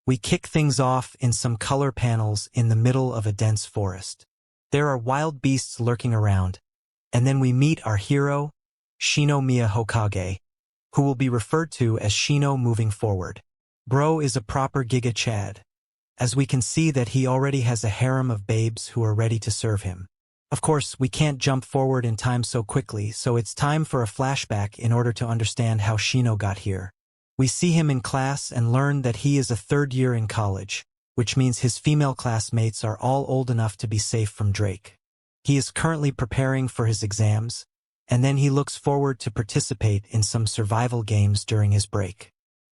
We kick things off in some color panels in the middle of a dense forest. There are wild beasts lurking around, and then we meet our hero, Shino Miya Hokage, who will be referred to as Shino moving forward. Bro is a proper Giga Chad, as we can see that he already has a harem of babes who are ready to serve him. Of course, we can't jump forward in time so quickly, so it's time for a flashback in order to understand how Shino got here. We see him in class and learn that he is a third year in college, which means his female classmates are all old enough to be safe from Drake. He is currently preparing for his exams, and then he looks forward to participate in some survival games during his break.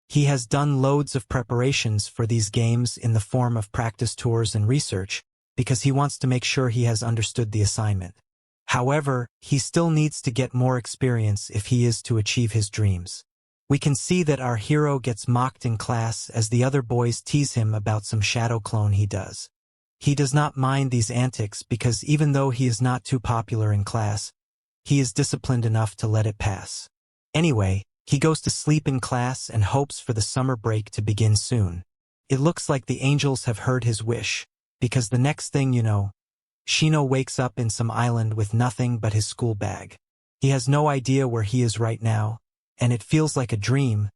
He has done loads of preparations for these games in the form of practice tours and research, because he wants to make sure he has understood the assignment. However, he still needs to get more experience if he is to achieve his dreams. We can see that our hero gets mocked in class as the other boys tease him about some shadow clone he does. He does not mind these antics because even though he is not too popular in class, he is disciplined enough to let it pass. Anyway, he goes to sleep in class and hopes for the summer break to begin soon. It looks like the angels have heard his wish, because the next thing you know, Shino wakes up in some island with nothing but his school bag. He has no idea where he is right now, and it feels like a dream,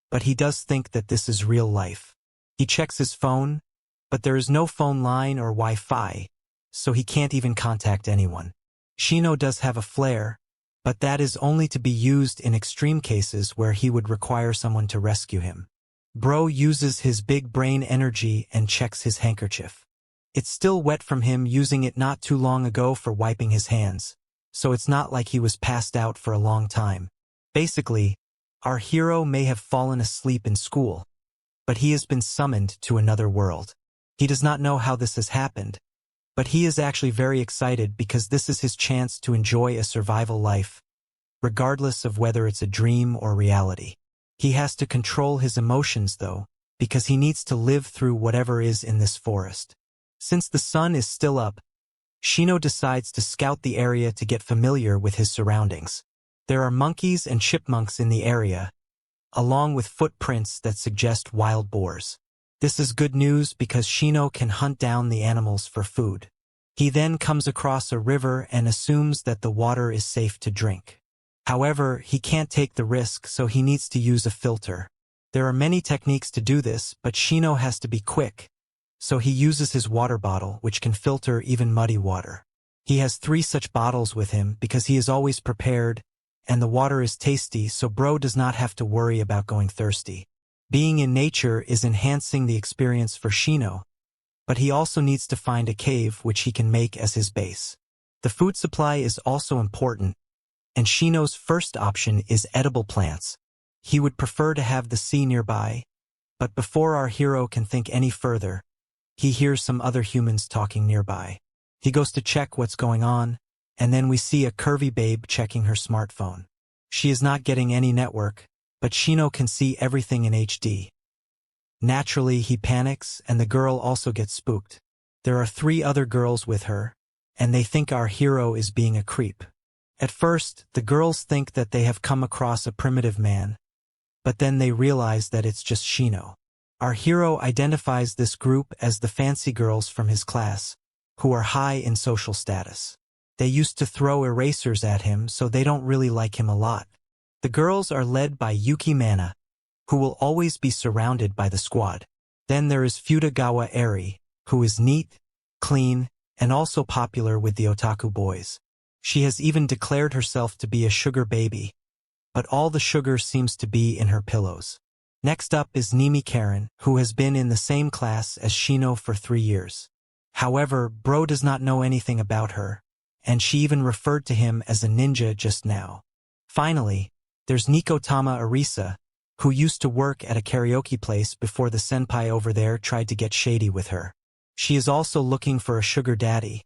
but he does think that this is real life. He checks his phone, but there is no phone line or Wi-Fi, so he can't even contact anyone. Shino does have a flare, but that is only to be used in extreme cases where he would require someone to rescue him. Bro uses his big brain energy and checks his handkerchief. It's still wet from him using it not too long ago for wiping his hands, so it's not like he was passed out for a long time. Basically, our hero may have fallen asleep in school, but he has been summoned to another world. He does not know how this has happened, but he is actually very excited because this is his chance to enjoy a survival life, regardless of whether it's a dream or reality. He has to control his emotions, though, because he needs to live through whatever is in this forest. Since the sun is still up, Shino decides to scout the area to get familiar with his surroundings. There are monkeys and chipmunks in the area, along with footprints that suggest wild boars. This is good news because Shino can hunt down the animals for food. He then comes across a river and assumes that the water is safe to drink. However, he can't take the risk, so he needs to use a filter. There are many techniques to do this, but Shino has to be quick, so he uses his water bottle, which can filter even muddy water. He has 3 such bottles with him because he is always prepared, and the water is tasty, so Bro does not have to worry about going thirsty. Being in nature is enhancing the experience for Shino, but he also needs to find a cave which he can make as his base. The food supply is also important, and Shino's first option is edible plants. He would prefer to have the sea nearby, but before our hero can think any further, he hears some other humans talking nearby. He goes to check what's going on, and then we see a curvy babe checking her smartphone. She is not getting any network, but Shino can see everything in HD. Naturally, he panics, and the girl also gets spooked. There are 3 other girls with her, and they think our hero is being a creep. At first, the girls think that they have come across a primitive man, but then they realize that it's just Shino. Our hero identifies this group as the fancy girls from his class, who are high in social status. They used to throw erasers at him, so they don't really like him a lot. The girls are led by Yuki Mana, who will always be surrounded by the squad. Then there is Futagawa Eri, who is neat, clean, and also popular with the otaku boys. She has even declared herself to be a sugar baby, but all the sugar seems to be in her pillows. Next up is Nimi Karen, who has been in the same class as Shino for 3 years. However, Bro does not know anything about her, and she even referred to him as a ninja just now. Finally, there's Nikotama Arisa, who used to work at a karaoke place before the senpai over there tried to get shady with her. She is also looking for a sugar daddy,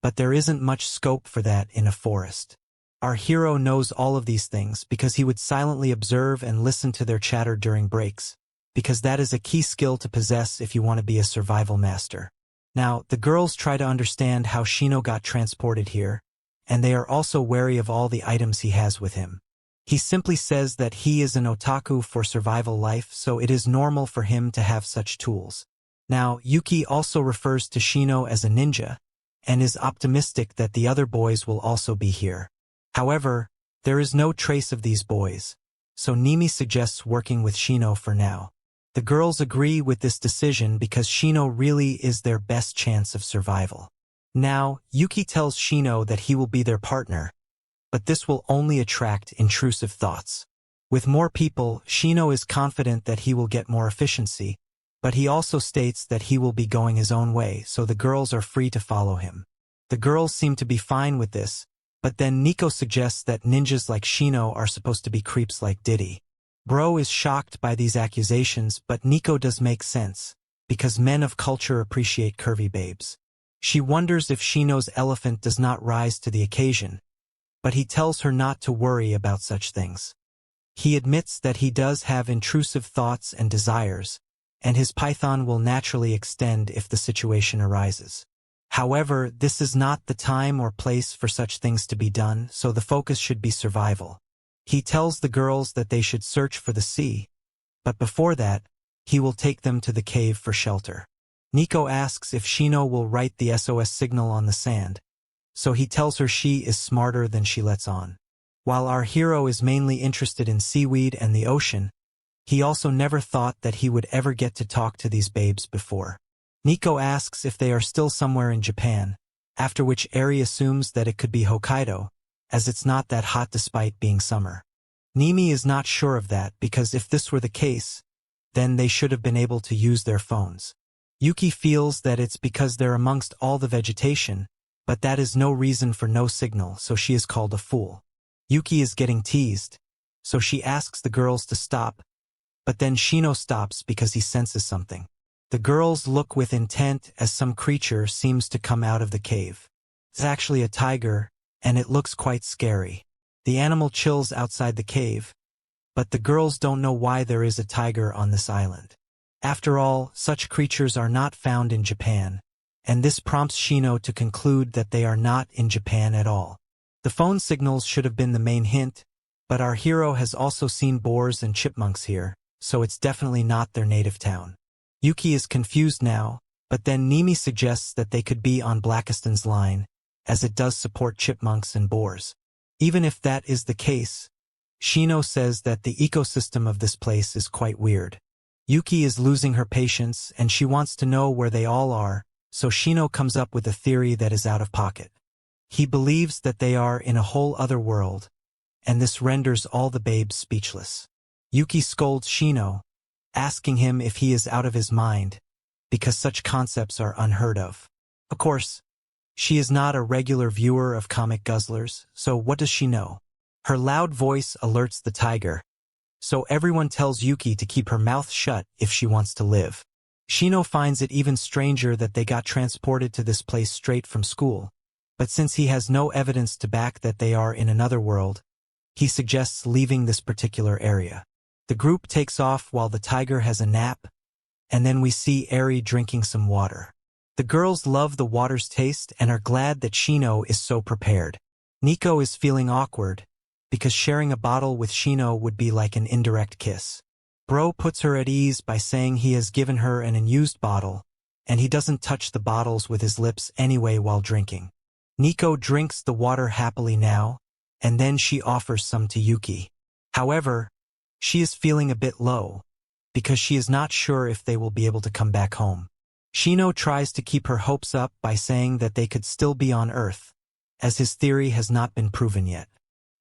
but there isn't much scope for that in a forest. Our hero knows all of these things because he would silently observe and listen to their chatter during breaks, because that is a key skill to possess if you want to be a survival master. Now, the girls try to understand how Shino got transported here, and they are also wary of all the items he has with him. He simply says that he is an otaku for survival life, so it is normal for him to have such tools. Now, Yuki also refers to Shino as a ninja, and is optimistic that the other boys will also be here. However, there is no trace of these boys, so Nimi suggests working with Shino for now. The girls agree with this decision because Shino really is their best chance of survival. Now, Yuki tells Shino that he will be their partner, but this will only attract intrusive thoughts. With more people, Shino is confident that he will get more efficiency, but he also states that he will be going his own way, so the girls are free to follow him. The girls seem to be fine with this, but then Nico suggests that ninjas like Shino are supposed to be creeps like Diddy. Bro is shocked by these accusations, but Nico does make sense, because men of culture appreciate curvy babes. She wonders if Shino's elephant does not rise to the occasion, but he tells her not to worry about such things. He admits that he does have intrusive thoughts and desires, and his python will naturally extend if the situation arises. However, this is not the time or place for such things to be done, so the focus should be survival. He tells the girls that they should search for the sea, but before that, he will take them to the cave for shelter. Nico asks if Shino will write the SOS signal on the sand, so he tells her she is smarter than she lets on. While our hero is mainly interested in seaweed and the ocean, he also never thought that he would ever get to talk to these babes before. Nico asks if they are still somewhere in Japan, after which Eri assumes that it could be Hokkaido, as it's not that hot despite being summer. Nimi is not sure of that because if this were the case, then they should have been able to use their phones. Yuki feels that it's because they're amongst all the vegetation, but that is no reason for no signal, so she is called a fool. Yuki is getting teased, so she asks the girls to stop, but then Shino stops because he senses something. The girls look with intent as some creature seems to come out of the cave. It's actually a tiger, and it looks quite scary. The animal chills outside the cave, but the girls don't know why there is a tiger on this island. After all, such creatures are not found in Japan, and this prompts Shino to conclude that they are not in Japan at all. The phone signals should have been the main hint, but our hero has also seen boars and chipmunks here, so it's definitely not their native town. Yuki is confused now, but then Nimi suggests that they could be on Blackiston's line, as it does support chipmunks and boars. Even if that is the case, Shino says that the ecosystem of this place is quite weird. Yuki is losing her patience and she wants to know where they all are, so Shino comes up with a theory that is out of pocket. He believes that they are in a whole other world, and this renders all the babes speechless. Yuki scolds Shino, asking him if he is out of his mind, because such concepts are unheard of. Of course, she is not a regular viewer of comic guzzlers, so what does she know? Her loud voice alerts the tiger, so everyone tells Yuki to keep her mouth shut if she wants to live. Shino finds it even stranger that they got transported to this place straight from school, but since he has no evidence to back that they are in another world, he suggests leaving this particular area. The group takes off while the tiger has a nap, and then we see Eri drinking some water. The girls love the water's taste and are glad that Shino is so prepared. Nico is feeling awkward, because sharing a bottle with Shino would be like an indirect kiss. Bro puts her at ease by saying he has given her an unused bottle, and he doesn't touch the bottles with his lips anyway while drinking. Nico drinks the water happily now, and then she offers some to Yuki. However, she is feeling a bit low, because she is not sure if they will be able to come back home. Shino tries to keep her hopes up by saying that they could still be on Earth, as his theory has not been proven yet.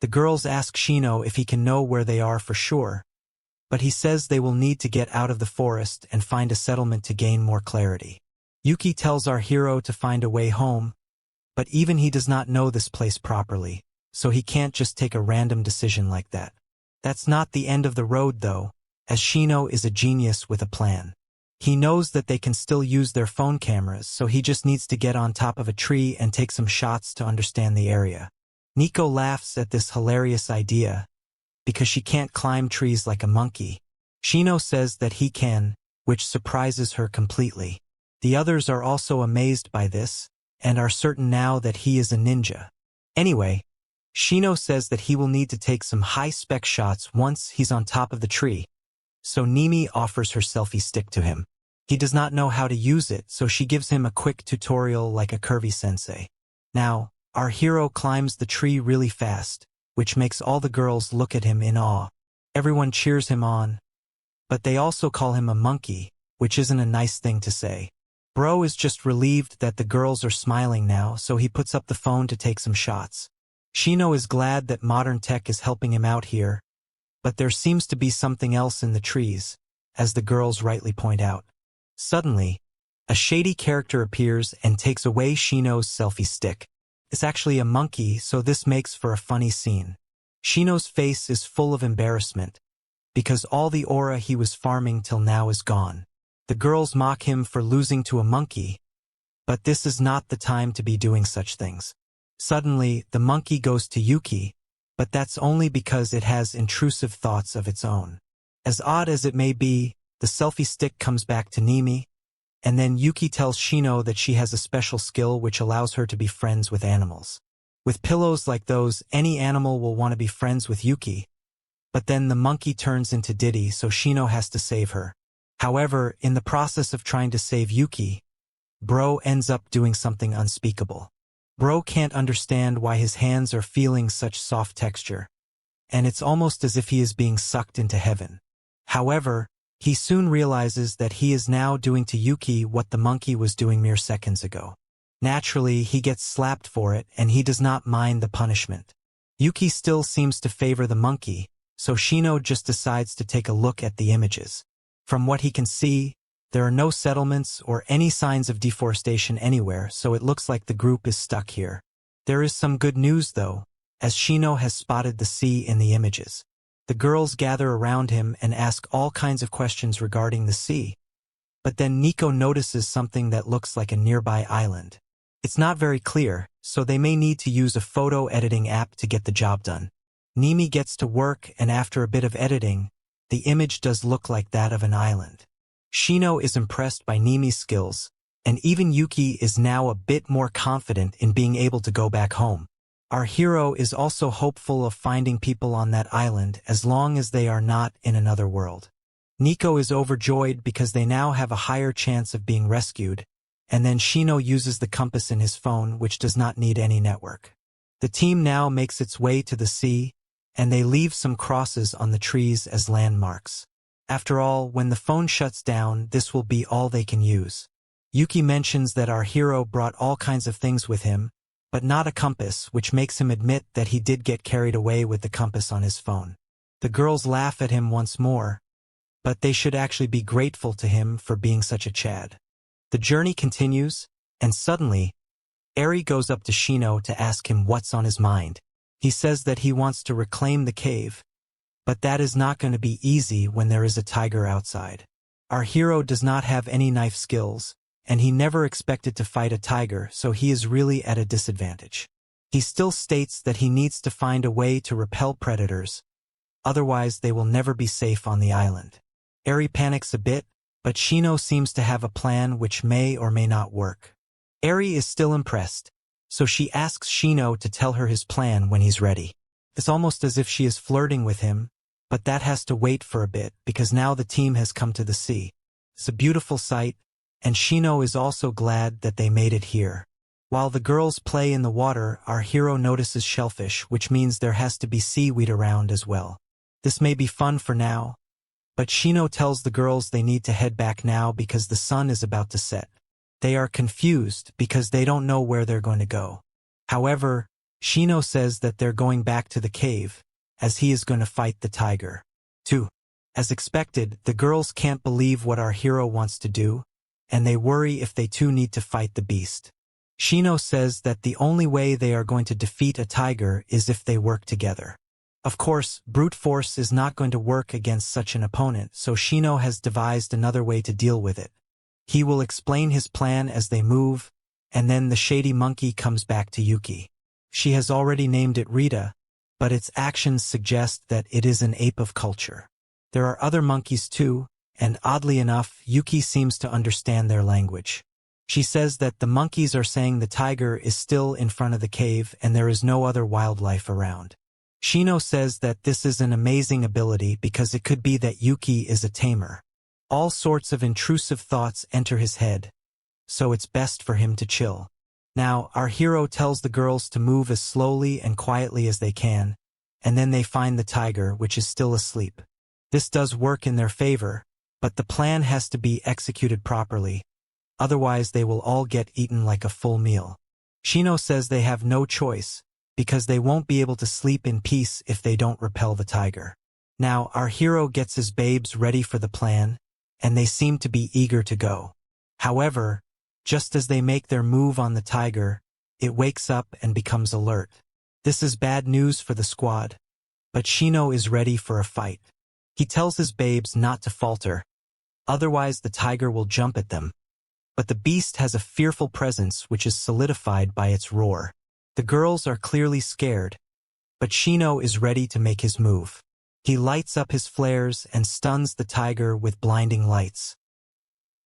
The girls ask Shino if he can know where they are for sure, but he says they will need to get out of the forest and find a settlement to gain more clarity. Yuki tells our hero to find a way home, but even he does not know this place properly, so he can't just take a random decision like that. That's not the end of the road though, as Shino is a genius with a plan. He knows that they can still use their phone cameras, so he just needs to get on top of a tree and take some shots to understand the area. Nico laughs at this hilarious idea, because she can't climb trees like a monkey. Shino says that he can, which surprises her completely. The others are also amazed by this, and are certain now that he is a ninja. Anyway, Shino says that he will need to take some high-spec shots once he's on top of the tree, so Nimi offers her selfie stick to him. He does not know how to use it, so she gives him a quick tutorial like a curvy sensei. Now, our hero climbs the tree really fast, which makes all the girls look at him in awe. Everyone cheers him on, but they also call him a monkey, which isn't a nice thing to say. Bro is just relieved that the girls are smiling now, so he puts up the phone to take some shots. Shino is glad that modern tech is helping him out here, but there seems to be something else in the trees, as the girls rightly point out. Suddenly, a shady character appears and takes away Shino's selfie stick. It's actually a monkey, so this makes for a funny scene. Shino's face is full of embarrassment, because all the aura he was farming till now is gone. The girls mock him for losing to a monkey, but this is not the time to be doing such things. Suddenly, the monkey goes to Yuki, but that's only because it has intrusive thoughts of its own. As odd as it may be, the selfie stick comes back to Nimi, and then Yuki tells Shino that she has a special skill which allows her to be friends with animals. With pillows like those, any animal will want to be friends with Yuki, but then the monkey turns into Diddy, so Shino has to save her. However, in the process of trying to save Yuki, Bro ends up doing something unspeakable. Bro can't understand why his hands are feeling such soft texture, and it's almost as if he is being sucked into heaven. However, he soon realizes that he is now doing to Yuki what the monkey was doing mere seconds ago. Naturally, he gets slapped for it, and he does not mind the punishment. Yuki still seems to favor the monkey, so Shino just decides to take a look at the images. From what he can see, there are no settlements or any signs of deforestation anywhere, so it looks like the group is stuck here. There is some good news, though, as Shino has spotted the sea in the images. The girls gather around him and ask all kinds of questions regarding the sea. But then Nico notices something that looks like a nearby island. It's not very clear, so they may need to use a photo editing app to get the job done. Nimi gets to work, and after a bit of editing, the image does look like that of an island. Shino is impressed by Nimi's skills, and even Yuki is now a bit more confident in being able to go back home. Our hero is also hopeful of finding people on that island as long as they are not in another world. Nico is overjoyed because they now have a higher chance of being rescued, and then Shino uses the compass in his phone, which does not need any network. The team now makes its way to the sea, and they leave some crosses on the trees as landmarks. After all, when the phone shuts down, this will be all they can use. Yuki mentions that our hero brought all kinds of things with him, but not a compass, which makes him admit that he did get carried away with the compass on his phone. The girls laugh at him once more, but they should actually be grateful to him for being such a Chad. The journey continues, and suddenly, Eri goes up to Shino to ask him what's on his mind. He says that he wants to reclaim the cave, but that is not going to be easy when there is a tiger outside. Our hero does not have any knife skills, and he never expected to fight a tiger, so he is really at a disadvantage. He still states that he needs to find a way to repel predators, otherwise they will never be safe on the island. Eri panics a bit, but Shino seems to have a plan which may or may not work. Eri is still impressed, so she asks Shino to tell her his plan when he's ready. It's almost as if she is flirting with him, but that has to wait for a bit because now the team has come to the sea. It's a beautiful sight, and Shino is also glad that they made it here. While the girls play in the water, our hero notices shellfish, which means there has to be seaweed around as well. This may be fun for now, but Shino tells the girls they need to head back now because the sun is about to set. They are confused because they don't know where they're going to go. However, Shino says that they're going back to the cave, as he is going to fight the tiger. 2. As expected, the girls can't believe what our hero wants to do, and they worry if they too need to fight the beast. Shino says that the only way they are going to defeat a tiger is if they work together. Of course, brute force is not going to work against such an opponent, so Shino has devised another way to deal with it. He will explain his plan as they move, and then the shady monkey comes back to Yuki. She has already named it Rita, but its actions suggest that it is an ape of culture. There are other monkeys too, and oddly enough, Yuki seems to understand their language. She says that the monkeys are saying the tiger is still in front of the cave and there is no other wildlife around. Shino says that this is an amazing ability because it could be that Yuki is a tamer. All sorts of intrusive thoughts enter his head, so it's best for him to chill. Now, our hero tells the girls to move as slowly and quietly as they can, and then they find the tiger, which is still asleep. This does work in their favor, but the plan has to be executed properly, otherwise they will all get eaten like a full meal. Shino says they have no choice, because they won't be able to sleep in peace if they don't repel the tiger. Now, our hero gets his babes ready for the plan, and they seem to be eager to go. However, just as they make their move on the tiger, it wakes up and becomes alert. This is bad news for the squad, but Shino is ready for a fight. He tells his babes not to falter, otherwise the tiger will jump at them. But the beast has a fearful presence which is solidified by its roar. The girls are clearly scared, but Shino is ready to make his move. He lights up his flares and stuns the tiger with blinding lights.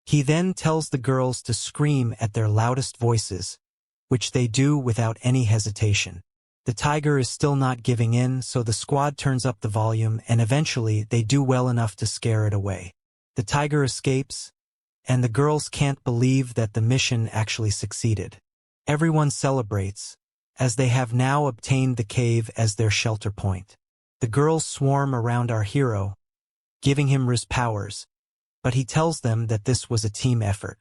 He then tells the girls to scream at their loudest voices, which they do without any hesitation. The tiger is still not giving in, so the squad turns up the volume and eventually they do well enough to scare it away. The tiger escapes, and the girls can't believe that the mission actually succeeded. Everyone celebrates, as they have now obtained the cave as their shelter point. The girls swarm around our hero, giving him his powers, but he tells them that this was a team effort.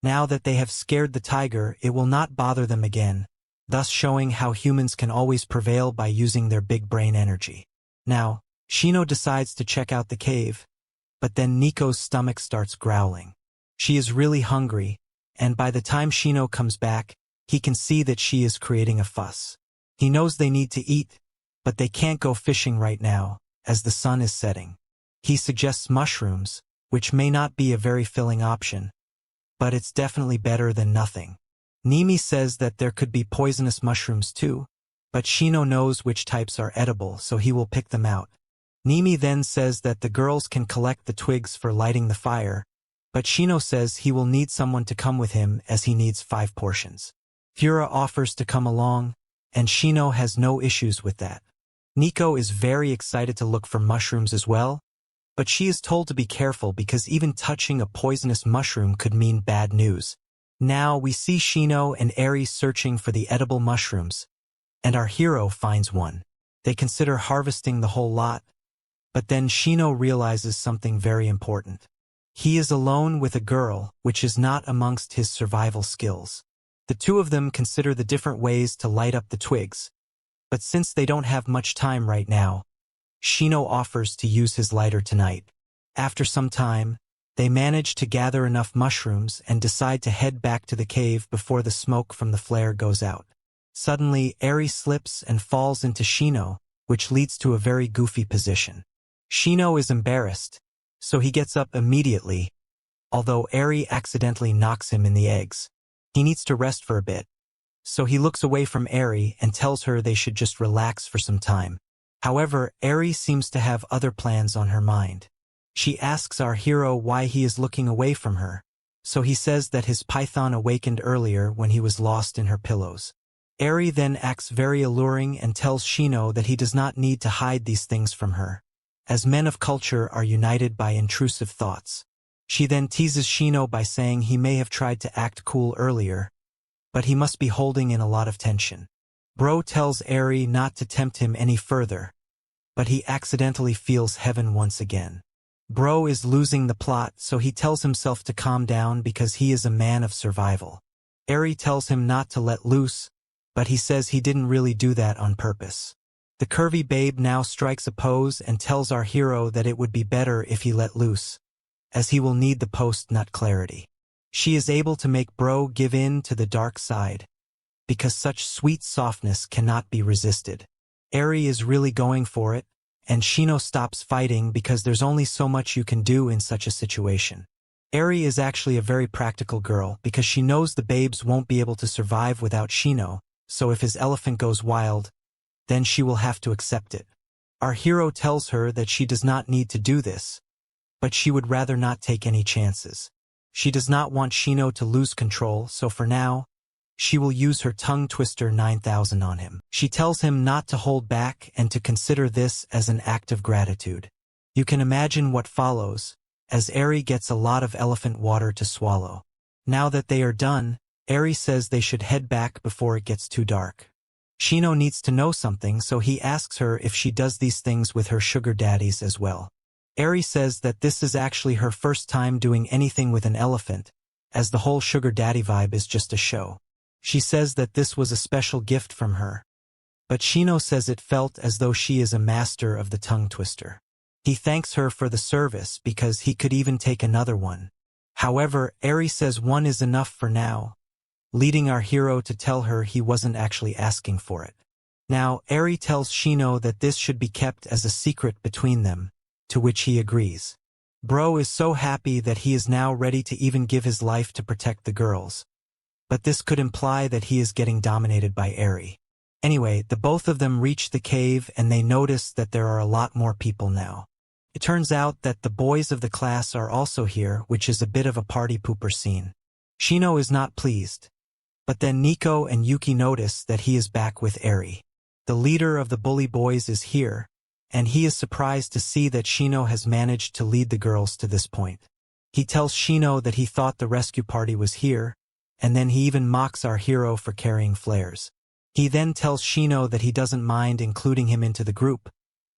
Now that they have scared the tiger, it will not bother them again, thus showing how humans can always prevail by using their big brain energy. Now, Shino decides to check out the cave, but then Nico's stomach starts growling. She is really hungry, and by the time Shino comes back, he can see that she is creating a fuss. He knows they need to eat, but they can't go fishing right now, as the sun is setting. He suggests mushrooms, which may not be a very filling option, but it's definitely better than nothing. Nimi says that there could be poisonous mushrooms too, but Shino knows which types are edible, so he will pick them out. Nimi then says that the girls can collect the twigs for lighting the fire, but Shino says he will need someone to come with him as he needs 5 portions. Fura offers to come along, and Shino has no issues with that. Nico is very excited to look for mushrooms as well, but she is told to be careful because even touching a poisonous mushroom could mean bad news. Now we see Shino and Eri searching for the edible mushrooms, and our hero finds one. They consider harvesting the whole lot, but then Shino realizes something very important. He is alone with a girl, which is not amongst his survival skills. The two of them consider the different ways to light up the twigs, but since they don't have much time right now, Shino offers to use his lighter tonight. After some time, they manage to gather enough mushrooms and decide to head back to the cave before the smoke from the flare goes out. Suddenly, Eri slips and falls into Shino, which leads to a very goofy position. Shino is embarrassed, so he gets up immediately, although Eri accidentally knocks him in the eggs. He needs to rest for a bit, so he looks away from Eri and tells her they should just relax for some time. However, Eri seems to have other plans on her mind. She asks our hero why he is looking away from her, so he says that his python awakened earlier when he was lost in her pillows. Eri then acts very alluring and tells Shino that he does not need to hide these things from her, as men of culture are united by intrusive thoughts. She then teases Shino by saying he may have tried to act cool earlier, but he must be holding in a lot of tension. Bro tells Eri not to tempt him any further, but he accidentally feels heaven once again. Bro is losing the plot, so he tells himself to calm down because he is a man of survival. Eri tells him not to let loose, but he says he didn't really do that on purpose. The curvy babe now strikes a pose and tells our hero that it would be better if he let loose, as he will need the post-nut clarity. She is able to make Bro give in to the dark side, because such sweet softness cannot be resisted. Eri is really going for it, and Shino stops fighting because there's only so much you can do in such a situation. Eri is actually a very practical girl because she knows the babes won't be able to survive without Shino, so if his elephant goes wild, then she will have to accept it. Our hero tells her that she does not need to do this, but she would rather not take any chances. She does not want Shino to lose control, so for now, she will use her tongue twister 9000 on him. She tells him not to hold back and to consider this as an act of gratitude. You can imagine what follows, as Eri gets a lot of elephant water to swallow. Now that they are done, Eri says they should head back before it gets too dark. Shino needs to know something, so he asks her if she does these things with her sugar daddies as well. Eri says that this is actually her first time doing anything with an elephant, as the whole sugar daddy vibe is just a show. She says that this was a special gift from her. But Shino says it felt as though she is a master of the tongue twister. He thanks her for the service because he could even take another one. However, Eri says one is enough for now, leading our hero to tell her he wasn't actually asking for it. Now, Eri tells Shino that this should be kept as a secret between them, to which he agrees. Bro is so happy that he is now ready to even give his life to protect the girls. But this could imply that he is getting dominated by Eri. Anyway, the both of them reach the cave and they notice that there are a lot more people now. It turns out that the boys of the class are also here, which is a bit of a party pooper scene. Shino is not pleased. But then Nico and Yuki notice that he is back with Eri. The leader of the bully boys is here, and he is surprised to see that Shino has managed to lead the girls to this point. He tells Shino that he thought the rescue party was here, and then he even mocks our hero for carrying flares. He then tells Shino that he doesn't mind including him into the group,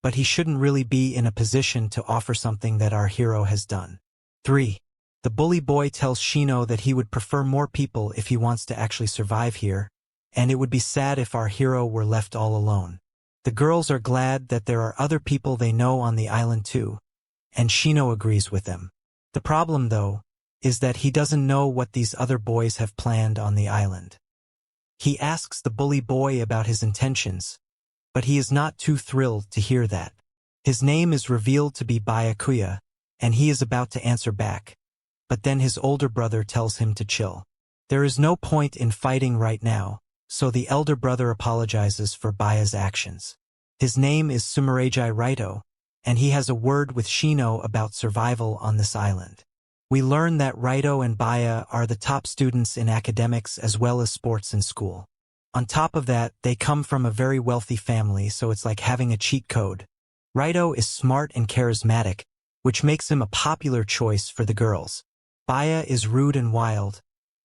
but he shouldn't really be in a position to offer something that our hero has done. 3. The bully boy tells Shino that he would prefer more people if he wants to actually survive here, and it would be sad if our hero were left all alone. The girls are glad that there are other people they know on the island too, and Shino agrees with them. The problem, though, is that he doesn't know what these other boys have planned on the island. He asks the bully boy about his intentions, but he is not too thrilled to hear that. His name is revealed to be Byakuya, and he is about to answer back, but then his older brother tells him to chill. There is no point in fighting right now, so the elder brother apologizes for Baya's actions. His name is Sumireji Raito, and he has a word with Shino about survival on this island. We learn that Raito and Baya are the top students in academics as well as sports in school. On top of that, they come from a very wealthy family, so it's like having a cheat code. Raito is smart and charismatic, which makes him a popular choice for the girls. Baya is rude and wild,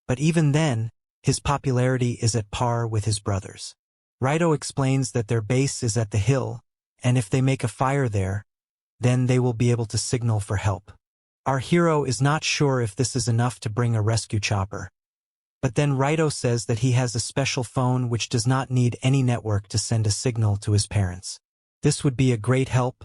but even then, his popularity is at par with his brothers. Raito explains that their base is at the hill, and if they make a fire there, then they will be able to signal for help. Our hero is not sure if this is enough to bring a rescue chopper. But then Raito says that he has a special phone which does not need any network to send a signal to his parents. This would be a great help,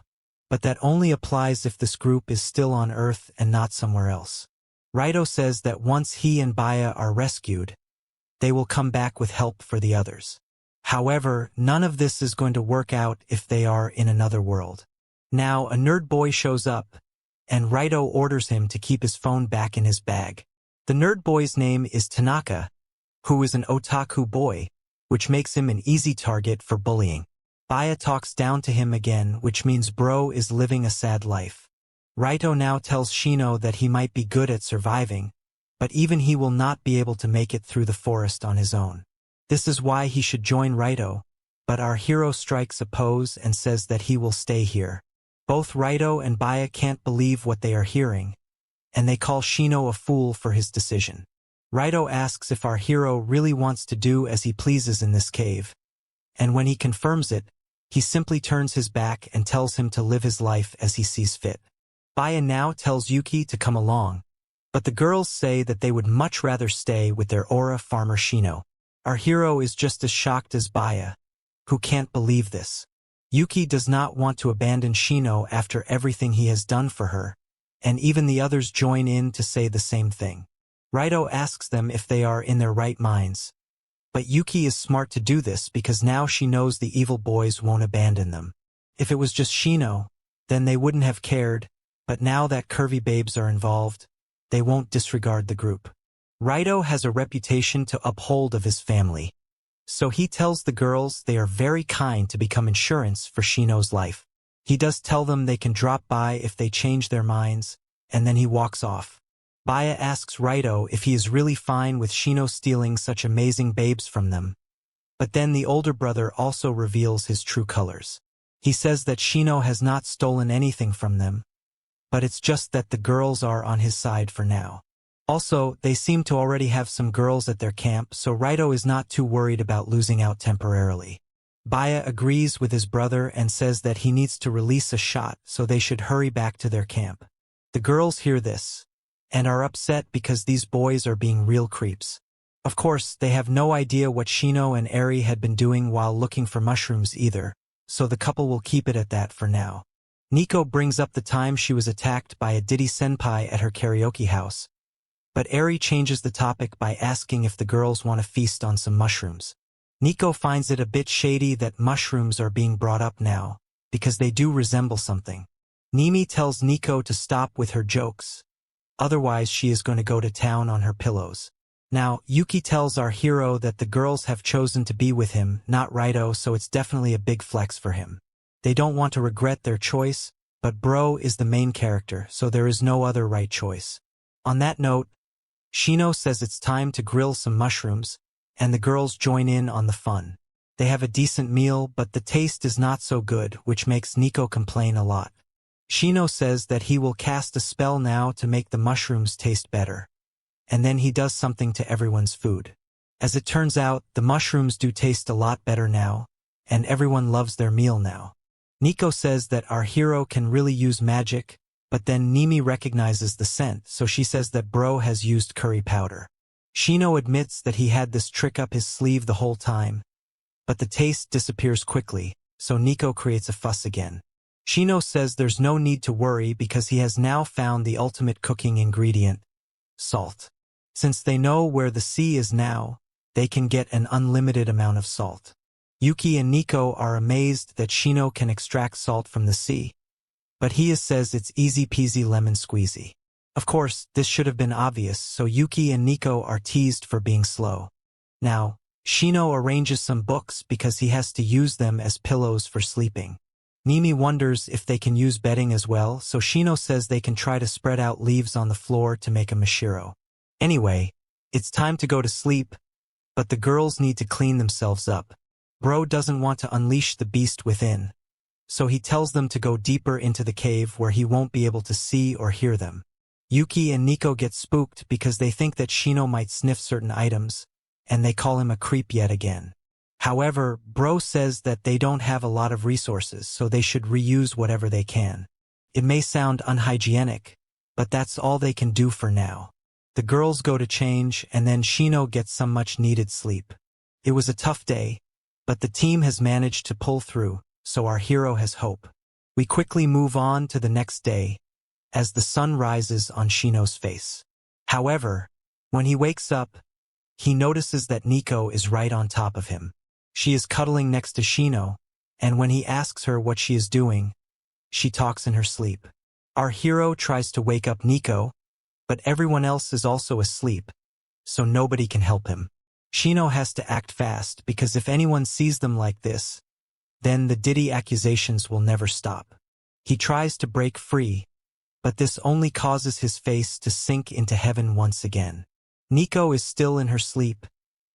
but that only applies if this group is still on Earth and not somewhere else. Raito says that once he and Baya are rescued, they will come back with help for the others. However, none of this is going to work out if they are in another world. Now, a nerd boy shows up, and Raito orders him to keep his phone back in his bag. The nerd boy's name is Tanaka, who is an otaku boy, which makes him an easy target for bullying. Baya talks down to him again, which means bro is living a sad life. Raito now tells Shino that he might be good at surviving, but even he will not be able to make it through the forest on his own. This is why he should join Raito, but our hero strikes a pose and says that he will stay here. Both Raito and Baya can't believe what they are hearing, and they call Shino a fool for his decision. Raito asks if our hero really wants to do as he pleases in this cave, and when he confirms it, he simply turns his back and tells him to live his life as he sees fit. Baya now tells Yuki to come along, but the girls say that they would much rather stay with their aura farmer Shino. Our hero is just as shocked as Baya, who can't believe this. Yuki does not want to abandon Shino after everything he has done for her, and even the others join in to say the same thing. Raito asks them if they are in their right minds, but Yuki is smart to do this because now she knows the evil boys won't abandon them. If it was just Shino, then they wouldn't have cared, but now that curvy babes are involved, they won't disregard the group. Raito has a reputation to uphold of his family, so he tells the girls they are very kind to become insurance for Shino's life. He does tell them they can drop by if they change their minds, and then he walks off. Baya asks Raito if he is really fine with Shino stealing such amazing babes from them. But then the older brother also reveals his true colors. He says that Shino has not stolen anything from them, but it's just that the girls are on his side for now. Also, they seem to already have some girls at their camp, so Raito is not too worried about losing out temporarily. Baya agrees with his brother and says that he needs to release a shot, so they should hurry back to their camp. The girls hear this and are upset because these boys are being real creeps. Of course, they have no idea what Shino and Eri had been doing while looking for mushrooms either, so the couple will keep it at that for now. Nico brings up the time she was attacked by a Diddy senpai at her karaoke house, but Eri changes the topic by asking if the girls want to feast on some mushrooms. Nico finds it a bit shady that mushrooms are being brought up now, because they do resemble something. Nimi tells Nico to stop with her jokes, otherwise she is going to go to town on her pillows. Now, Yuki tells our hero that the girls have chosen to be with him, not Raito, so it's definitely a big flex for him. They don't want to regret their choice, but Bro is the main character, so there is no other right choice. On that note, Shino says it's time to grill some mushrooms, and the girls join in on the fun. They have a decent meal, but the taste is not so good, which makes Nico complain a lot. Shino says that he will cast a spell now to make the mushrooms taste better. And then he does something to everyone's food. As it turns out, the mushrooms do taste a lot better now, and everyone loves their meal now. Nico says that our hero can really use magic, but then Nimi recognizes the scent, so she says that Bro has used curry powder. Shino admits that he had this trick up his sleeve the whole time, but the taste disappears quickly, so Nico creates a fuss again. Shino says there's no need to worry because he has now found the ultimate cooking ingredient, salt. Since they know where the sea is now, they can get an unlimited amount of salt. Yuki and Nico are amazed that Shino can extract salt from the sea, but he says it's easy peasy lemon squeezy. Of course, this should have been obvious, so Yuki and Nico are teased for being slow. Now, Shino arranges some books because he has to use them as pillows for sleeping. Nimi wonders if they can use bedding as well, so Shino says they can try to spread out leaves on the floor to make a mashiro. Anyway, it's time to go to sleep, but the girls need to clean themselves up. Bro doesn't want to unleash the beast within, so he tells them to go deeper into the cave where he won't be able to see or hear them. Yuki and Nico get spooked because they think that Shino might sniff certain items, and they call him a creep yet again. However, Bro says that they don't have a lot of resources, so they should reuse whatever they can. It may sound unhygienic, but that's all they can do for now. The girls go to change, and then Shino gets some much-needed sleep. It was a tough day, but the team has managed to pull through, so our hero has hope. We quickly move on to the next day, as the sun rises on Shino's face. However, when he wakes up, he notices that Nico is right on top of him. She is cuddling next to Shino, and when he asks her what she is doing, she talks in her sleep. Our hero tries to wake up Nico, but everyone else is also asleep, so nobody can help him. Shino has to act fast because if anyone sees them like this, then the Diddy accusations will never stop. He tries to break free, but this only causes his face to sink into heaven once again. Nico is still in her sleep,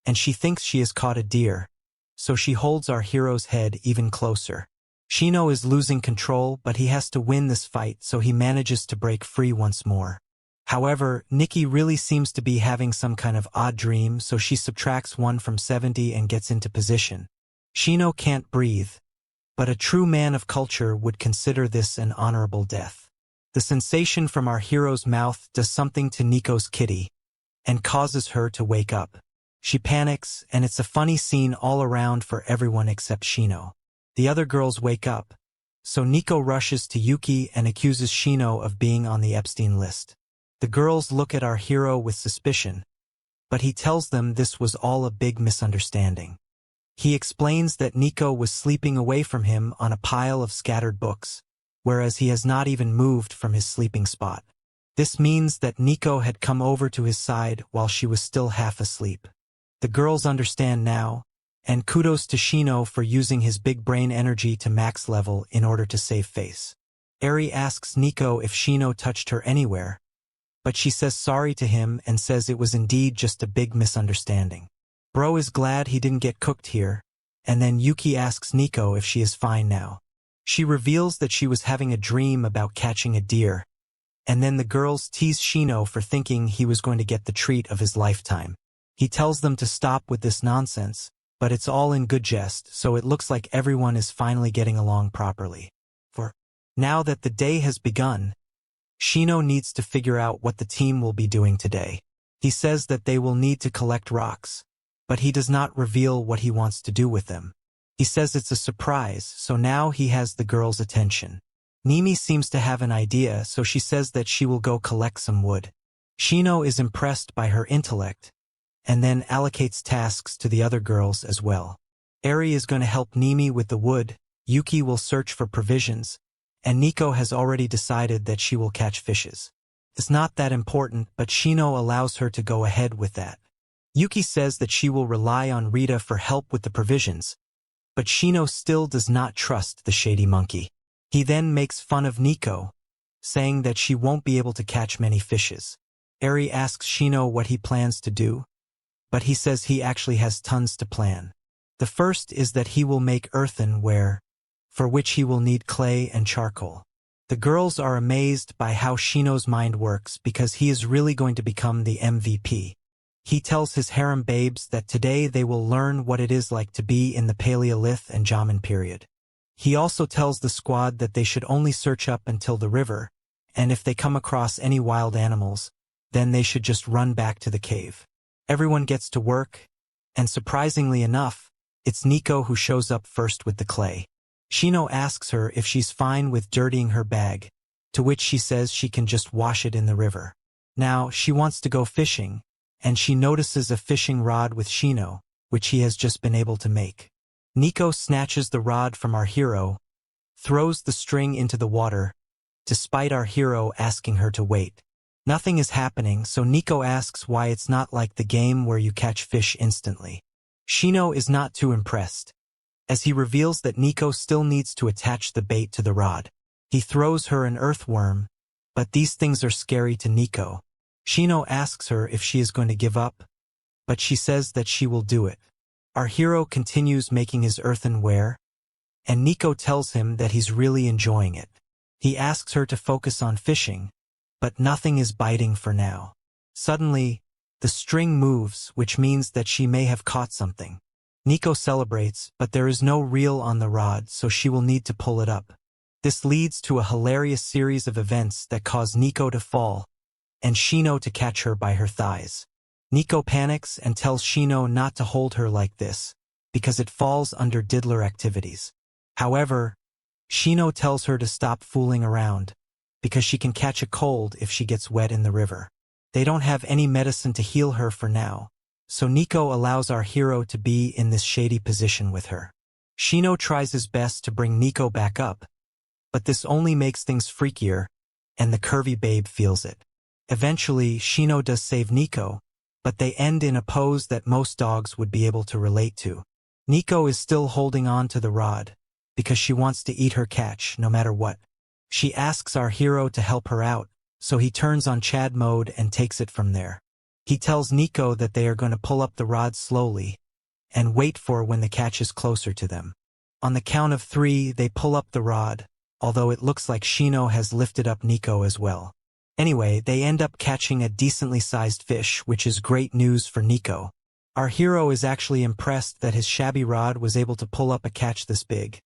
and she thinks she has caught a deer, so she holds our hero's head even closer. Shino is losing control, but he has to win this fight, so he manages to break free once more. However, Nikki really seems to be having some kind of odd dream, so she subtracts 1 from 70 and gets into position. Shino can't breathe, but a true man of culture would consider this an honorable death. The sensation from our hero's mouth does something to Nico's kitty, and causes her to wake up. She panics, and it's a funny scene all around for everyone except Shino. The other girls wake up, so Nico rushes to Yuki and accuses Shino of being on the Epstein list. The girls look at our hero with suspicion, but he tells them this was all a big misunderstanding. He explains that Nico was sleeping away from him on a pile of scattered books, whereas he has not even moved from his sleeping spot. This means that Nico had come over to his side while she was still half asleep. The girls understand now, and kudos to Shino for using his big brain energy to max level in order to save face. Eri asks Nico if Shino touched her anywhere, but she says sorry to him and says it was indeed just a big misunderstanding. Bro is glad he didn't get cooked here, and then Yuki asks Nico if she is fine now. She reveals that she was having a dream about catching a deer, and then the girls tease Shino for thinking he was going to get the treat of his lifetime. He tells them to stop with this nonsense, but it's all in good jest, so it looks like everyone is finally getting along properly. For now that the day has begun, Shino needs to figure out what the team will be doing today. He says that they will need to collect rocks, but he does not reveal what he wants to do with them. He says it's a surprise, so now he has the girls' attention. Mimi seems to have an idea, so she says that she will go collect some wood. Shino is impressed by her intellect, and then allocates tasks to the other girls as well. Eri is going to help Nimi with the wood, Yuki will search for provisions, and Nico has already decided that she will catch fishes. It's not that important, but Shino allows her to go ahead with that. Yuki says that she will rely on Rita for help with the provisions, but Shino still does not trust the shady monkey. He then makes fun of Nico, saying that she won't be able to catch many fishes. Eri asks Shino what he plans to do, but he says he actually has tons to plan. The first is that he will make earthenware, for which he will need clay and charcoal. The girls are amazed by how Shino's mind works because he is really going to become the MVP. He tells his harem babes that today they will learn what it is like to be in the Paleolith and Jaman period. He also tells the squad that they should only search up until the river, and if they come across any wild animals, then they should just run back to the cave. Everyone gets to work, and surprisingly enough, it's Nico who shows up first with the clay. Shino asks her if she's fine with dirtying her bag, to which she says she can just wash it in the river. Now, she wants to go fishing, and she notices a fishing rod with Shino, which he has just been able to make. Nico snatches the rod from our hero, throws the string into the water, despite our hero asking her to wait. Nothing is happening, so Nico asks why it's not like the game where you catch fish instantly. Shino is not too impressed, as he reveals that Nico still needs to attach the bait to the rod. He throws her an earthworm, but these things are scary to Nico. Shino asks her if she is going to give up, but she says that she will do it. Our hero continues making his earthenware, and Nico tells him that he's really enjoying it. He asks her to focus on fishing, but nothing is biting for now. Suddenly, the string moves, which means that she may have caught something. Nico celebrates, but there is no reel on the rod, so she will need to pull it up. This leads to a hilarious series of events that cause Nico to fall, and Shino to catch her by her thighs. Nico panics and tells Shino not to hold her like this, because it falls under diddler activities. However, Shino tells her to stop fooling around, because she can catch a cold if she gets wet in the river. They don't have any medicine to heal her for now, so Nico allows our hero to be in this shady position with her. Shino tries his best to bring Nico back up, but this only makes things freakier, and the curvy babe feels it. Eventually, Shino does save Nico, but they end in a pose that most dogs would be able to relate to. Nico is still holding on to the rod, because she wants to eat her catch no matter what. She asks our hero to help her out, so he turns on Chad mode and takes it from there. He tells Nico that they are going to pull up the rod slowly, and wait for when the catch is closer to them. On the count of 3, they pull up the rod, although it looks like Shino has lifted up Nico as well. Anyway, they end up catching a decently sized fish, which is great news for Nico. Our hero is actually impressed that his shabby rod was able to pull up a catch this big.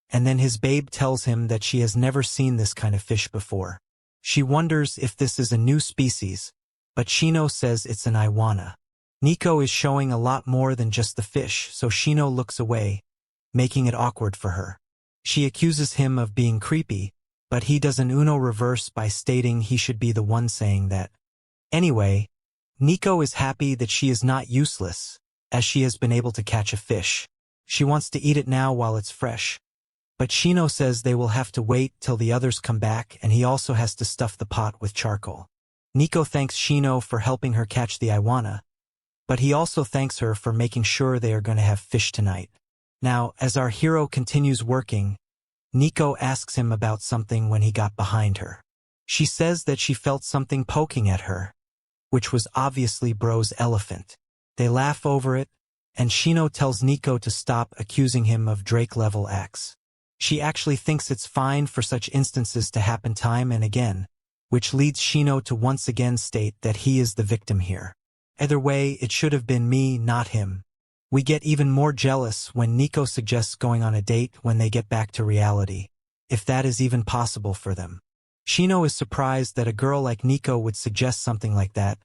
And then his babe tells him that she has never seen this kind of fish before. She wonders if this is a new species, but Shino says it's an iguana. Nico is showing a lot more than just the fish, so Shino looks away, making it awkward for her. She accuses him of being creepy, but he does an Uno reverse by stating he should be the one saying that. Anyway, Nico is happy that she is not useless, as she has been able to catch a fish. She wants to eat it now while it's fresh. But Shino says they will have to wait till the others come back, and he also has to stuff the pot with charcoal. Nico thanks Shino for helping her catch the iguana, but he also thanks her for making sure they are going to have fish tonight. Now, as our hero continues working, Nico asks him about something when he got behind her. She says that she felt something poking at her, which was obviously Bro's elephant. They laugh over it, and Shino tells Nico to stop accusing him of Drake-level acts. She actually thinks it's fine for such instances to happen time and again, which leads Shino to once again state that he is the victim here. Either way, it should have been me, not him. We get even more jealous when Nico suggests going on a date when they get back to reality, if that is even possible for them. Shino is surprised that a girl like Nico would suggest something like that,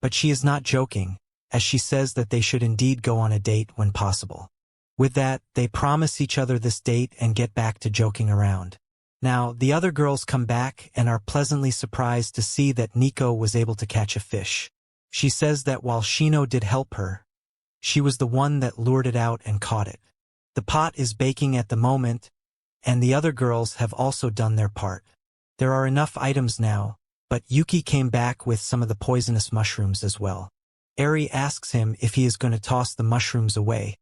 but she is not joking, as she says that they should indeed go on a date when possible. With that, they promise each other this date and get back to joking around. Now, the other girls come back and are pleasantly surprised to see that Nico was able to catch a fish. She says that while Shino did help her, she was the one that lured it out and caught it. The pot is baking at the moment, and the other girls have also done their part. There are enough items now, but Yuki came back with some of the poisonous mushrooms as well. Eri asks him if he is going to toss the mushrooms away,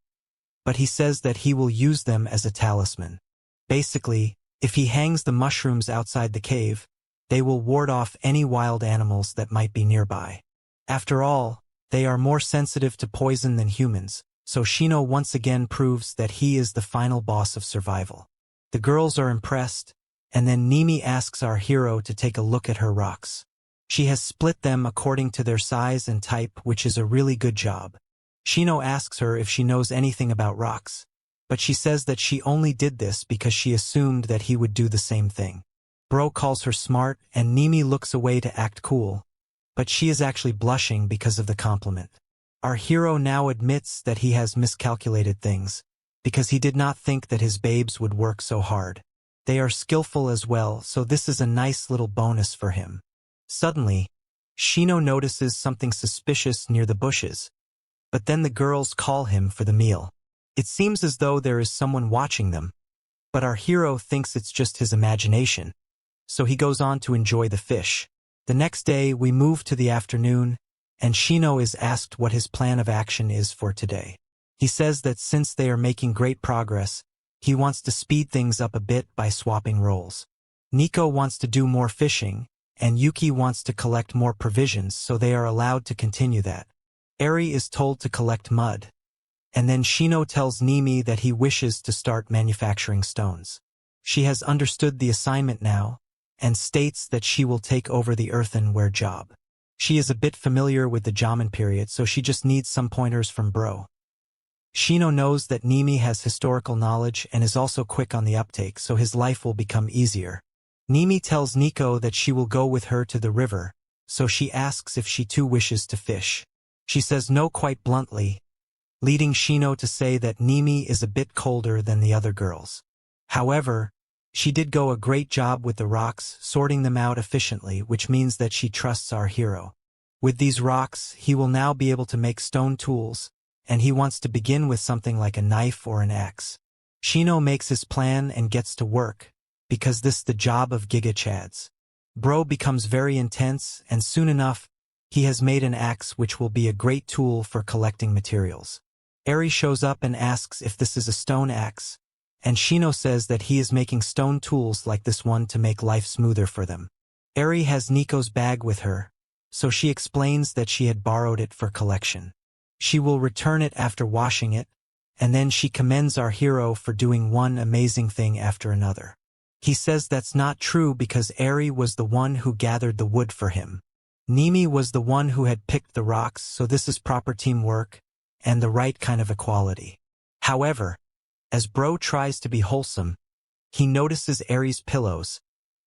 but he says that he will use them as a talisman. Basically, if he hangs the mushrooms outside the cave, they will ward off any wild animals that might be nearby. After all, they are more sensitive to poison than humans, so Shino once again proves that he is the final boss of survival. The girls are impressed, and then Nimi asks our hero to take a look at her rocks. She has split them according to their size and type, which is a really good job. Shino asks her if she knows anything about rocks, but she says that she only did this because she assumed that he would do the same thing. Bro calls her smart, and Nimi looks away to act cool, but she is actually blushing because of the compliment. Our hero now admits that he has miscalculated things, because he did not think that his babes would work so hard. They are skillful as well, so this is a nice little bonus for him. Suddenly, Shino notices something suspicious near the bushes, but then the girls call him for the meal. It seems as though there is someone watching them, but our hero thinks it's just his imagination, so he goes on to enjoy the fish. The next day, we move to the afternoon, and Shino is asked what his plan of action is for today. He says that since they are making great progress, he wants to speed things up a bit by swapping roles. Nico wants to do more fishing, and Yuki wants to collect more provisions, so they are allowed to continue that. Eri is told to collect mud, and then Shino tells Nimi that he wishes to start manufacturing stones. She has understood the assignment now, and states that she will take over the earthenware job. She is a bit familiar with the Jaman period, so she just needs some pointers from Bro. Shino knows that Nimi has historical knowledge and is also quick on the uptake, so his life will become easier. Nimi tells Nico that she will go with her to the river, so she asks if she too wishes to fish. She says no quite bluntly, leading Shino to say that Nimi is a bit colder than the other girls. However, she did go a great job with the rocks, sorting them out efficiently, which means that she trusts our hero. With these rocks, he will now be able to make stone tools, and he wants to begin with something like a knife or an axe. Shino makes his plan and gets to work, because this is the job of Giga Chads. Bro becomes very intense, and soon enough, he has made an axe which will be a great tool for collecting materials. Eri shows up and asks if this is a stone axe, and Shino says that he is making stone tools like this one to make life smoother for them. Eri has Nico's bag with her, so she explains that she had borrowed it for collection. She will return it after washing it, and then she commends our hero for doing one amazing thing after another. He says that's not true because Eri was the one who gathered the wood for him. Nimi was the one who had picked the rocks, so this is proper teamwork and the right kind of equality. However, as Bro tries to be wholesome, he notices Eri's pillows,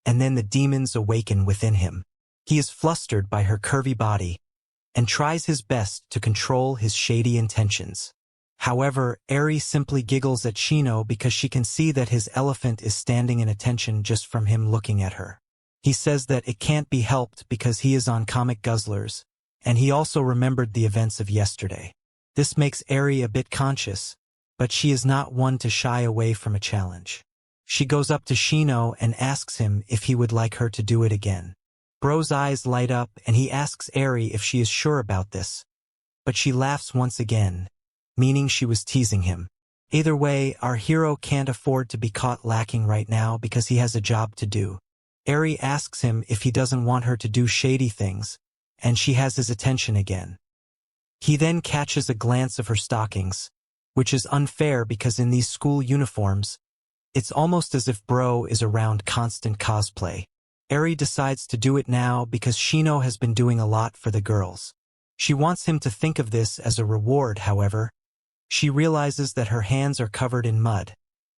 and then the demons awaken within him. He is flustered by her curvy body, and tries his best to control his shady intentions. However, Eri simply giggles at Shino because she can see that his elephant is standing in attention just from him looking at her. He says that it can't be helped because he is on comic guzzlers, and he also remembered the events of yesterday. This makes Eri a bit conscious, but she is not one to shy away from a challenge. She goes up to Shino and asks him if he would like her to do it again. Bro's eyes light up and he asks Eri if she is sure about this, but she laughs once again, meaning she was teasing him. Either way, our hero can't afford to be caught lacking right now because he has a job to do. Eri asks him if he doesn't want her to do shady things, and she has his attention again. He then catches a glance of her stockings, which is unfair because in these school uniforms, it's almost as if Bro is around constant cosplay. Eri decides to do it now because Shino has been doing a lot for the girls. She wants him to think of this as a reward, however. She realizes that her hands are covered in mud,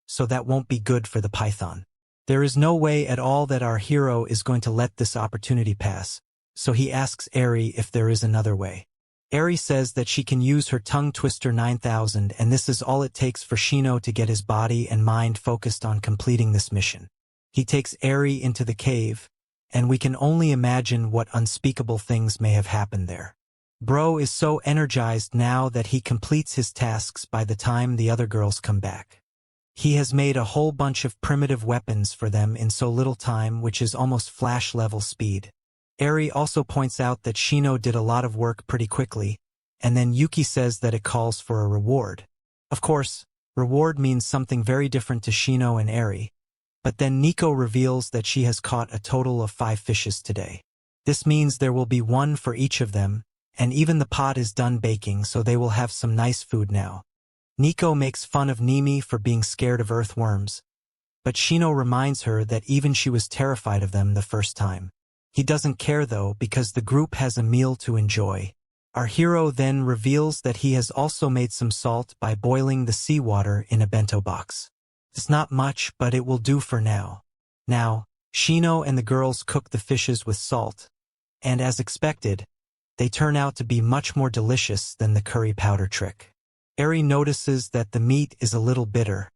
so that won't be good for the python. There is no way at all that our hero is going to let this opportunity pass, so he asks Eri if there is another way. Eri says that she can use her tongue twister 9000 and this is all it takes for Shino to get his body and mind focused on completing this mission. He takes Eri into the cave, and we can only imagine what unspeakable things may have happened there. Bro is so energized now that he completes his tasks by the time the other girls come back. He has made a whole bunch of primitive weapons for them in so little time, which is almost flash-level speed. Eri also points out that Shino did a lot of work pretty quickly, and then Yuki says that it calls for a reward. Of course, reward means something very different to Shino and Eri, but then Nico reveals that she has caught a total of 5 fishes today. This means there will be one for each of them, and even the pot is done baking, so they will have some nice food now. Nico makes fun of Nimi for being scared of earthworms, but Shino reminds her that even she was terrified of them the first time. He doesn't care though because the group has a meal to enjoy. Our hero then reveals that he has also made some salt by boiling the seawater in a bento box. It's not much, but it will do for now. Now, Shino and the girls cook the fishes with salt, and as expected, they turn out to be much more delicious than the curry powder trick. Eri notices that the meat is a little bitter,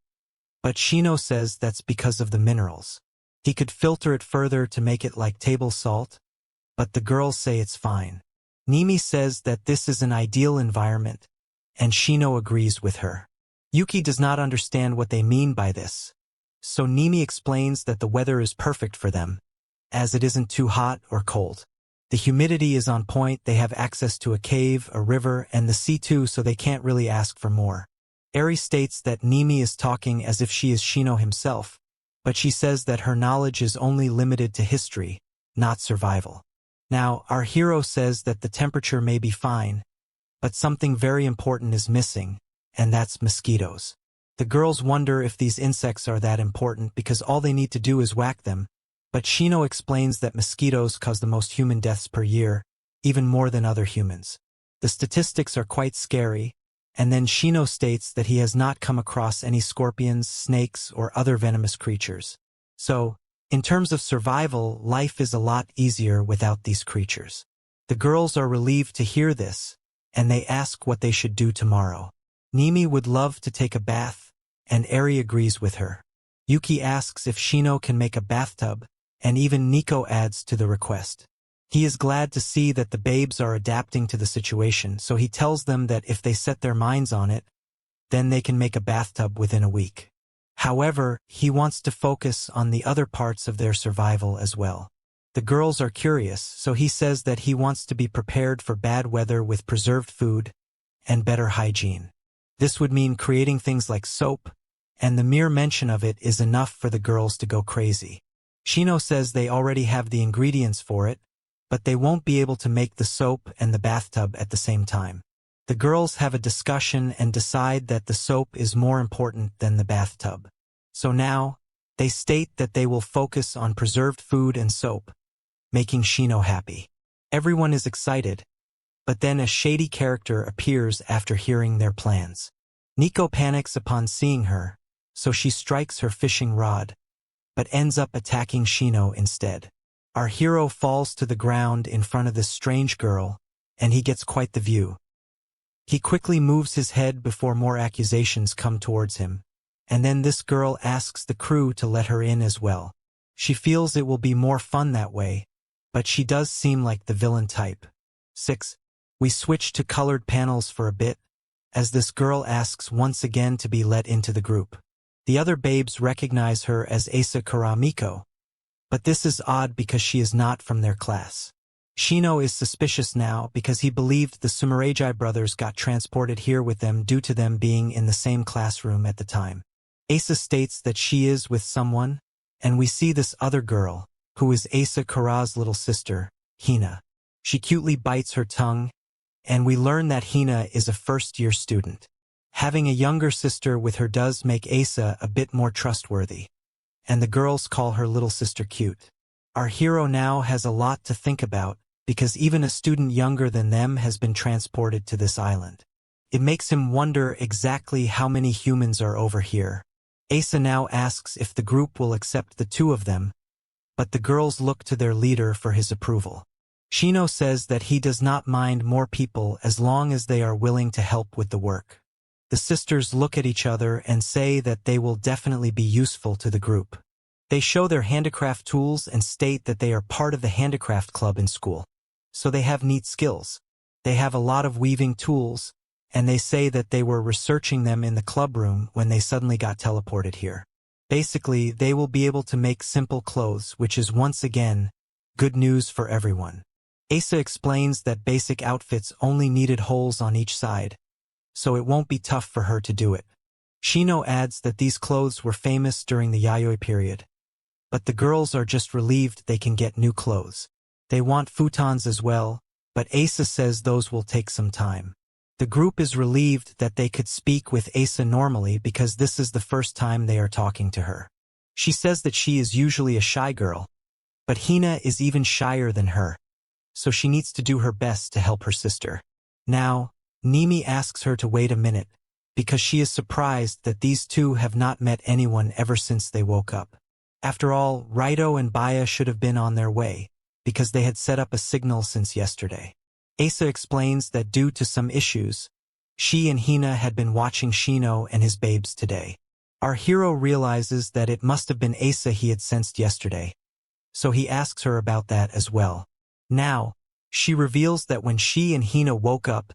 but Shino says that's because of the minerals. He could filter it further to make it like table salt, but the girls say it's fine. Nimi says that this is an ideal environment, and Shino agrees with her. Yuki does not understand what they mean by this, so Nimi explains that the weather is perfect for them, as it isn't too hot or cold. The humidity is on point, they have access to a cave, a river, and the sea too, so they can't really ask for more. Eri states that Nimi is talking as if she is Shino himself, but she says that her knowledge is only limited to history, not survival. Now, our hero says that the temperature may be fine, but something very important is missing, and that's mosquitoes. The girls wonder if these insects are that important because all they need to do is whack them, but Shino explains that mosquitoes cause the most human deaths per year, even more than other humans. The statistics are quite scary, and then Shino states that he has not come across any scorpions, snakes, or other venomous creatures. So, in terms of survival, life is a lot easier without these creatures. The girls are relieved to hear this, and they ask what they should do tomorrow. Nimi would love to take a bath, and Eri agrees with her. Yuki asks if Shino can make a bathtub, and even Nico adds to the request. He is glad to see that the babes are adapting to the situation, so he tells them that if they set their minds on it, then they can make a bathtub within a week. However, he wants to focus on the other parts of their survival as well. The girls are curious, so he says that he wants to be prepared for bad weather with preserved food and better hygiene. This would mean creating things like soap, and the mere mention of it is enough for the girls to go crazy. Shino says they already have the ingredients for it, but they won't be able to make the soap and the bathtub at the same time. The girls have a discussion and decide that the soap is more important than the bathtub. So now, they state that they will focus on preserved food and soap, making Shino happy. Everyone is excited, but then a shady character appears after hearing their plans. Nico panics upon seeing her, so she strikes her fishing rod, but ends up attacking Shino instead. Our hero falls to the ground in front of this strange girl, and he gets quite the view. He quickly moves his head before more accusations come towards him, and then this girl asks the crew to let her in as well. She feels it will be more fun that way, but she does seem like the villain type. 6. We switch to colored panels for a bit, as this girl asks once again to be let into the group. The other babes recognize her as Asakura Miko, but this is odd because she is not from their class. Shino is suspicious now because he believed the Sumeragi brothers got transported here with them due to them being in the same classroom at the time. Asa states that she is with someone, and we see this other girl, who is Asakura's little sister, Hina. She cutely bites her tongue, and we learn that Hina is a first-year student. Having a younger sister with her does make Asa a bit more trustworthy, and the girls call her little sister cute. Our hero now has a lot to think about, because even a student younger than them has been transported to this island. It makes him wonder exactly how many humans are over here. Asa now asks if the group will accept the two of them, but the girls look to their leader for his approval. Shino says that he does not mind more people as long as they are willing to help with the work. The sisters look at each other and say that they will definitely be useful to the group. They show their handicraft tools and state that they are part of the handicraft club in school. So they have neat skills. They have a lot of weaving tools, and they say that they were researching them in the club room when they suddenly got teleported here. Basically, they will be able to make simple clothes, which is once again good news for everyone. Asa explains that basic outfits only needed holes on each side, so it won't be tough for her to do it. Shino adds that these clothes were famous during the Yayoi period, but the girls are just relieved they can get new clothes. They want futons as well, but Asa says those will take some time. The group is relieved that they could speak with Asa normally because this is the first time they are talking to her. She says that she is usually a shy girl, but Hina is even shyer than her, so she needs to do her best to help her sister. Now, Nimi asks her to wait a minute, because she is surprised that these two have not met anyone ever since they woke up. After all, Raito and Baya should have been on their way, because they had set up a signal since yesterday. Asa explains that due to some issues, she and Hina had been watching Shino and his babes today. Our hero realizes that it must have been Asa he had sensed yesterday, so he asks her about that as well. Now, she reveals that when she and Hina woke up,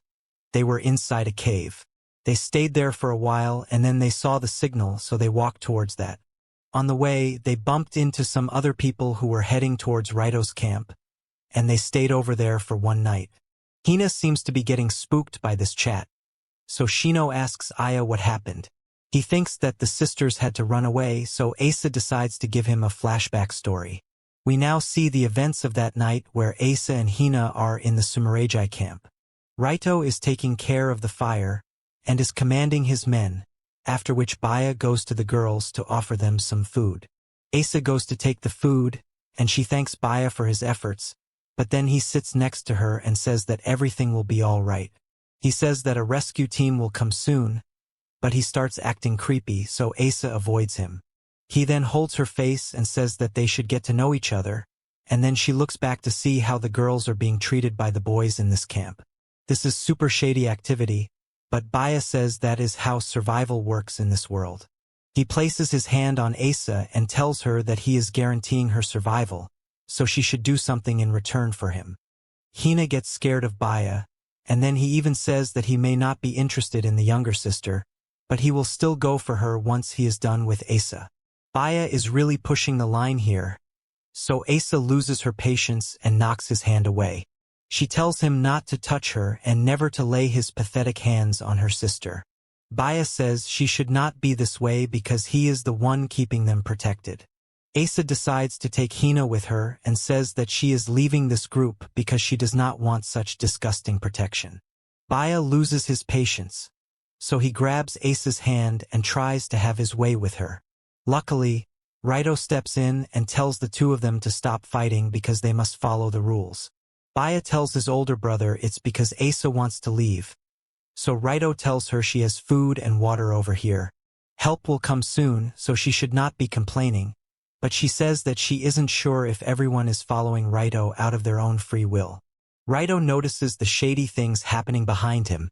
they were inside a cave. They stayed there for a while and then they saw the signal, so they walked towards that. On the way, they bumped into some other people who were heading towards Raito's camp, and they stayed over there for one night. Hina seems to be getting spooked by this chat, so Shino asks Aya what happened. He thinks that the sisters had to run away, so Asa decides to give him a flashback story. We now see the events of that night where Asa and Hina are in the Sumeragi camp. Raito is taking care of the fire and is commanding his men, after which Baya goes to the girls to offer them some food. Asa goes to take the food, and she thanks Baya for his efforts, but then he sits next to her and says that everything will be all right. He says that a rescue team will come soon, but he starts acting creepy, so Asa avoids him. He then holds her face and says that they should get to know each other, and then she looks back to see how the girls are being treated by the boys in this camp. This is super shady activity, but Baya says that is how survival works in this world. He places his hand on Asa and tells her that he is guaranteeing her survival, so she should do something in return for him. Hina gets scared of Baya, and then he even says that he may not be interested in the younger sister, but he will still go for her once he is done with Asa. Baya is really pushing the line here, so Asa loses her patience and knocks his hand away. She tells him not to touch her and never to lay his pathetic hands on her sister. Baya says she should not be this way because he is the one keeping them protected. Asa decides to take Hina with her and says that she is leaving this group because she does not want such disgusting protection. Baya loses his patience, so he grabs Asa's hand and tries to have his way with her. Luckily, Raito steps in and tells the two of them to stop fighting because they must follow the rules. Baya tells his older brother it's because Asa wants to leave, so Raito tells her she has food and water over here. Help will come soon, so she should not be complaining, but she says that she isn't sure if everyone is following Raito out of their own free will. Raito notices the shady things happening behind him,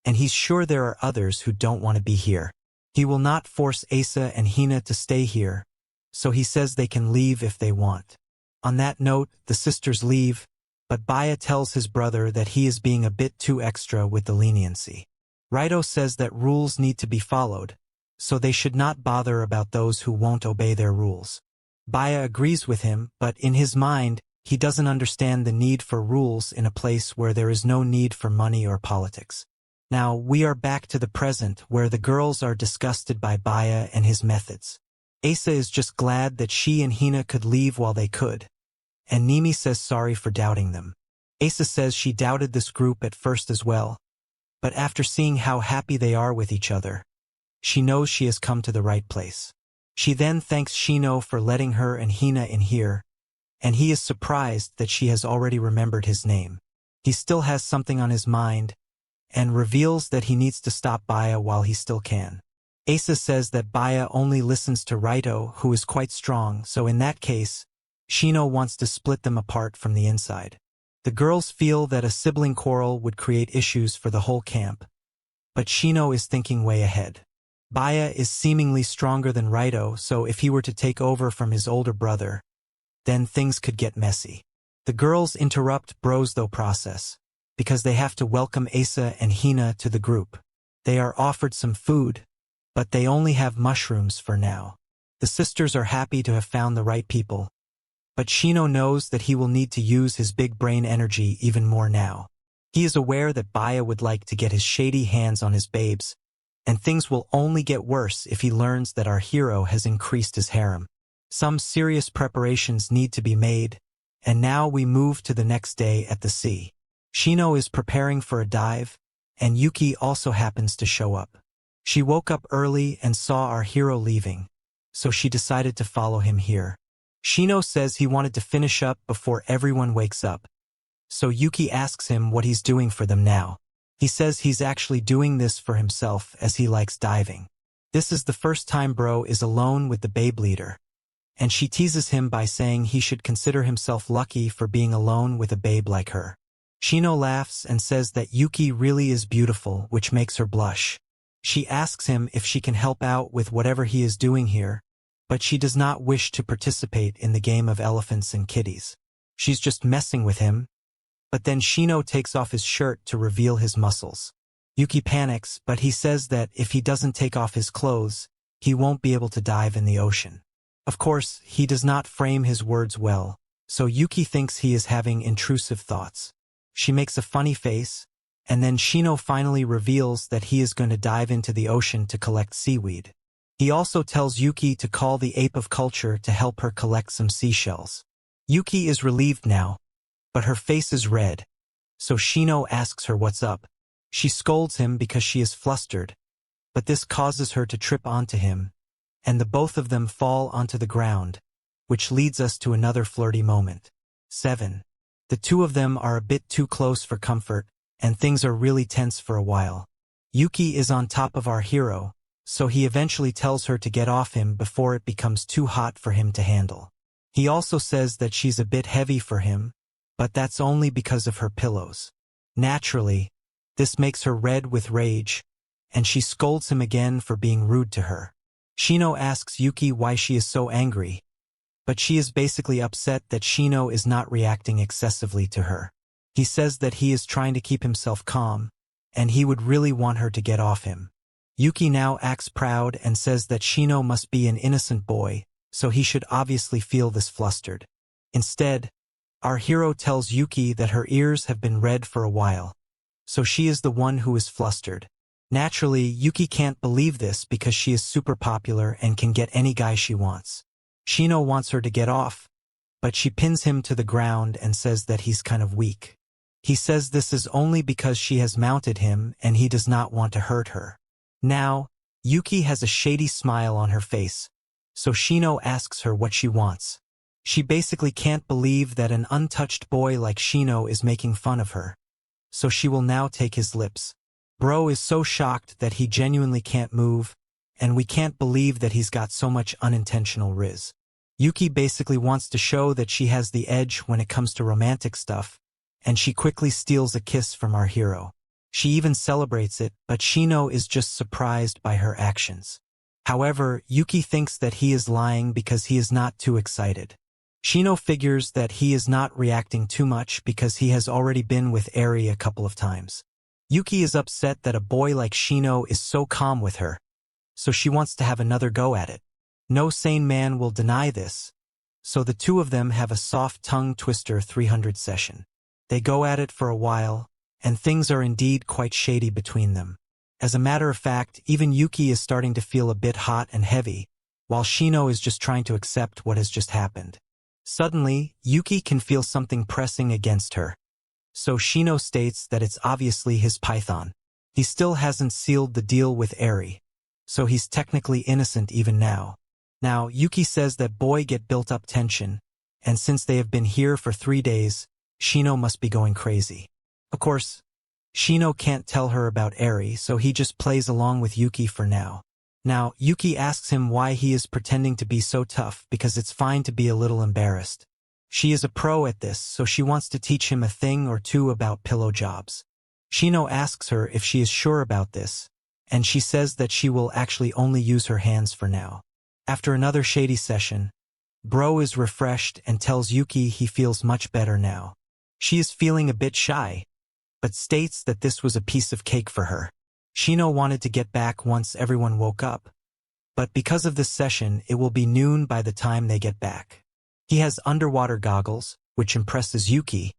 and he's sure there are others who don't want to be here. He will not force Asa and Hina to stay here, so he says they can leave if they want. On that note, the sisters leave, but Baya tells his brother that he is being a bit too extra with the leniency. Raito says that rules need to be followed, so they should not bother about those who won't obey their rules. Baya agrees with him, but in his mind, he doesn't understand the need for rules in a place where there is no need for money or politics. Now, we are back to the present where the girls are disgusted by Baya and his methods. Asa is just glad that she and Hina could leave while they could, and Nimi says sorry for doubting them. Asa says she doubted this group at first as well, but after seeing how happy they are with each other, she knows she has come to the right place. She then thanks Shino for letting her and Hina in here, and he is surprised that she has already remembered his name. He still has something on his mind, and reveals that he needs to stop Baya while he still can. Asa says that Baya only listens to Raito, who is quite strong, so in that case, Shino wants to split them apart from the inside. The girls feel that a sibling quarrel would create issues for the whole camp, but Shino is thinking way ahead. Baya is seemingly stronger than Raito, so if he were to take over from his older brother, then things could get messy. The girls interrupt Bro's process, because they have to welcome Asa and Hina to the group. They are offered some food, but they only have mushrooms for now. The sisters are happy to have found the right people, but Shino knows that he will need to use his big brain energy even more now. He is aware that Baya would like to get his shady hands on his babes, and things will only get worse if he learns that our hero has increased his harem. Some serious preparations need to be made, and now we move to the next day at the sea. Shino is preparing for a dive, and Yuki also happens to show up. She woke up early and saw our hero leaving, so she decided to follow him here. Shino says he wanted to finish up before everyone wakes up, so Yuki asks him what he's doing for them now. He says he's actually doing this for himself as he likes diving. This is the first time Bro is alone with the babe leader, and she teases him by saying he should consider himself lucky for being alone with a babe like her. Shino laughs and says that Yuki really is beautiful, which makes her blush. She asks him if she can help out with whatever he is doing here, but she does not wish to participate in the game of elephants and kitties. She's just messing with him, but then Shino takes off his shirt to reveal his muscles. Yuki panics, but he says that if he doesn't take off his clothes, he won't be able to dive in the ocean. Of course, he does not frame his words well, so Yuki thinks he is having intrusive thoughts. She makes a funny face, and then Shino finally reveals that he is going to dive into the ocean to collect seaweed. He also tells Yuki to call the ape of culture to help her collect some seashells. Yuki is relieved now, but her face is red, so Shino asks her what's up. She scolds him because she is flustered, but this causes her to trip onto him, and the both of them fall onto the ground, which leads us to another flirty moment. 7. The two of them are a bit too close for comfort, and things are really tense for a while. Yuki is on top of our hero, so he eventually tells her to get off him before it becomes too hot for him to handle. He also says that she's a bit heavy for him, but that's only because of her pillows. Naturally, this makes her red with rage, and she scolds him again for being rude to her. Shino asks Yuki why she is so angry, but she is basically upset that Shino is not reacting excessively to her. He says that he is trying to keep himself calm, and he would really want her to get off him. Yuki now acts proud and says that Shino must be an innocent boy, so he should obviously feel this flustered. Instead, our hero tells Yuki that her ears have been red for a while, so she is the one who is flustered. Naturally, Yuki can't believe this because she is super popular and can get any guy she wants. Shino wants her to get off, but she pins him to the ground and says that he's kind of weak. He says this is only because she has mounted him and he does not want to hurt her. Now, Yuki has a shady smile on her face, so Shino asks her what she wants. She basically can't believe that an untouched boy like Shino is making fun of her, so she will now take his lips. Bro is so shocked that he genuinely can't move, and we can't believe that he's got so much unintentional riz. Yuki basically wants to show that she has the edge when it comes to romantic stuff, and she quickly steals a kiss from our hero. She even celebrates it, but Shino is just surprised by her actions. However, Yuki thinks that he is lying because he is not too excited. Shino figures that he is not reacting too much because he has already been with Eri a couple of times. Yuki is upset that a boy like Shino is so calm with her, so she wants to have another go at it. No sane man will deny this, so the two of them have a soft tongue twister 300 session. They go at it for a while, and things are indeed quite shady between them. As a matter of fact, even Yuki is starting to feel a bit hot and heavy, while Shino is just trying to accept what has just happened. Suddenly, Yuki can feel something pressing against her. So Shino states that it's obviously his python. He still hasn't sealed the deal with Eri, so he's technically innocent even now. Now, Yuki says that Boy get built up tension, and since they have been here for 3 days, Shino must be going crazy. Of course, Shino can't tell her about Eri, so he just plays along with Yuki for now. Now, Yuki asks him why he is pretending to be so tough because it's fine to be a little embarrassed. She is a pro at this, so she wants to teach him a thing or two about pillow jobs. Shino asks her if she is sure about this, and she says that she will actually only use her hands for now. After another shady session, Bro is refreshed and tells Yuki he feels much better now. She is feeling a bit shy, but states that this was a piece of cake for her. Shino wanted to get back once everyone woke up, but because of this session, it will be noon by the time they get back. He has underwater goggles, which impresses Yuki,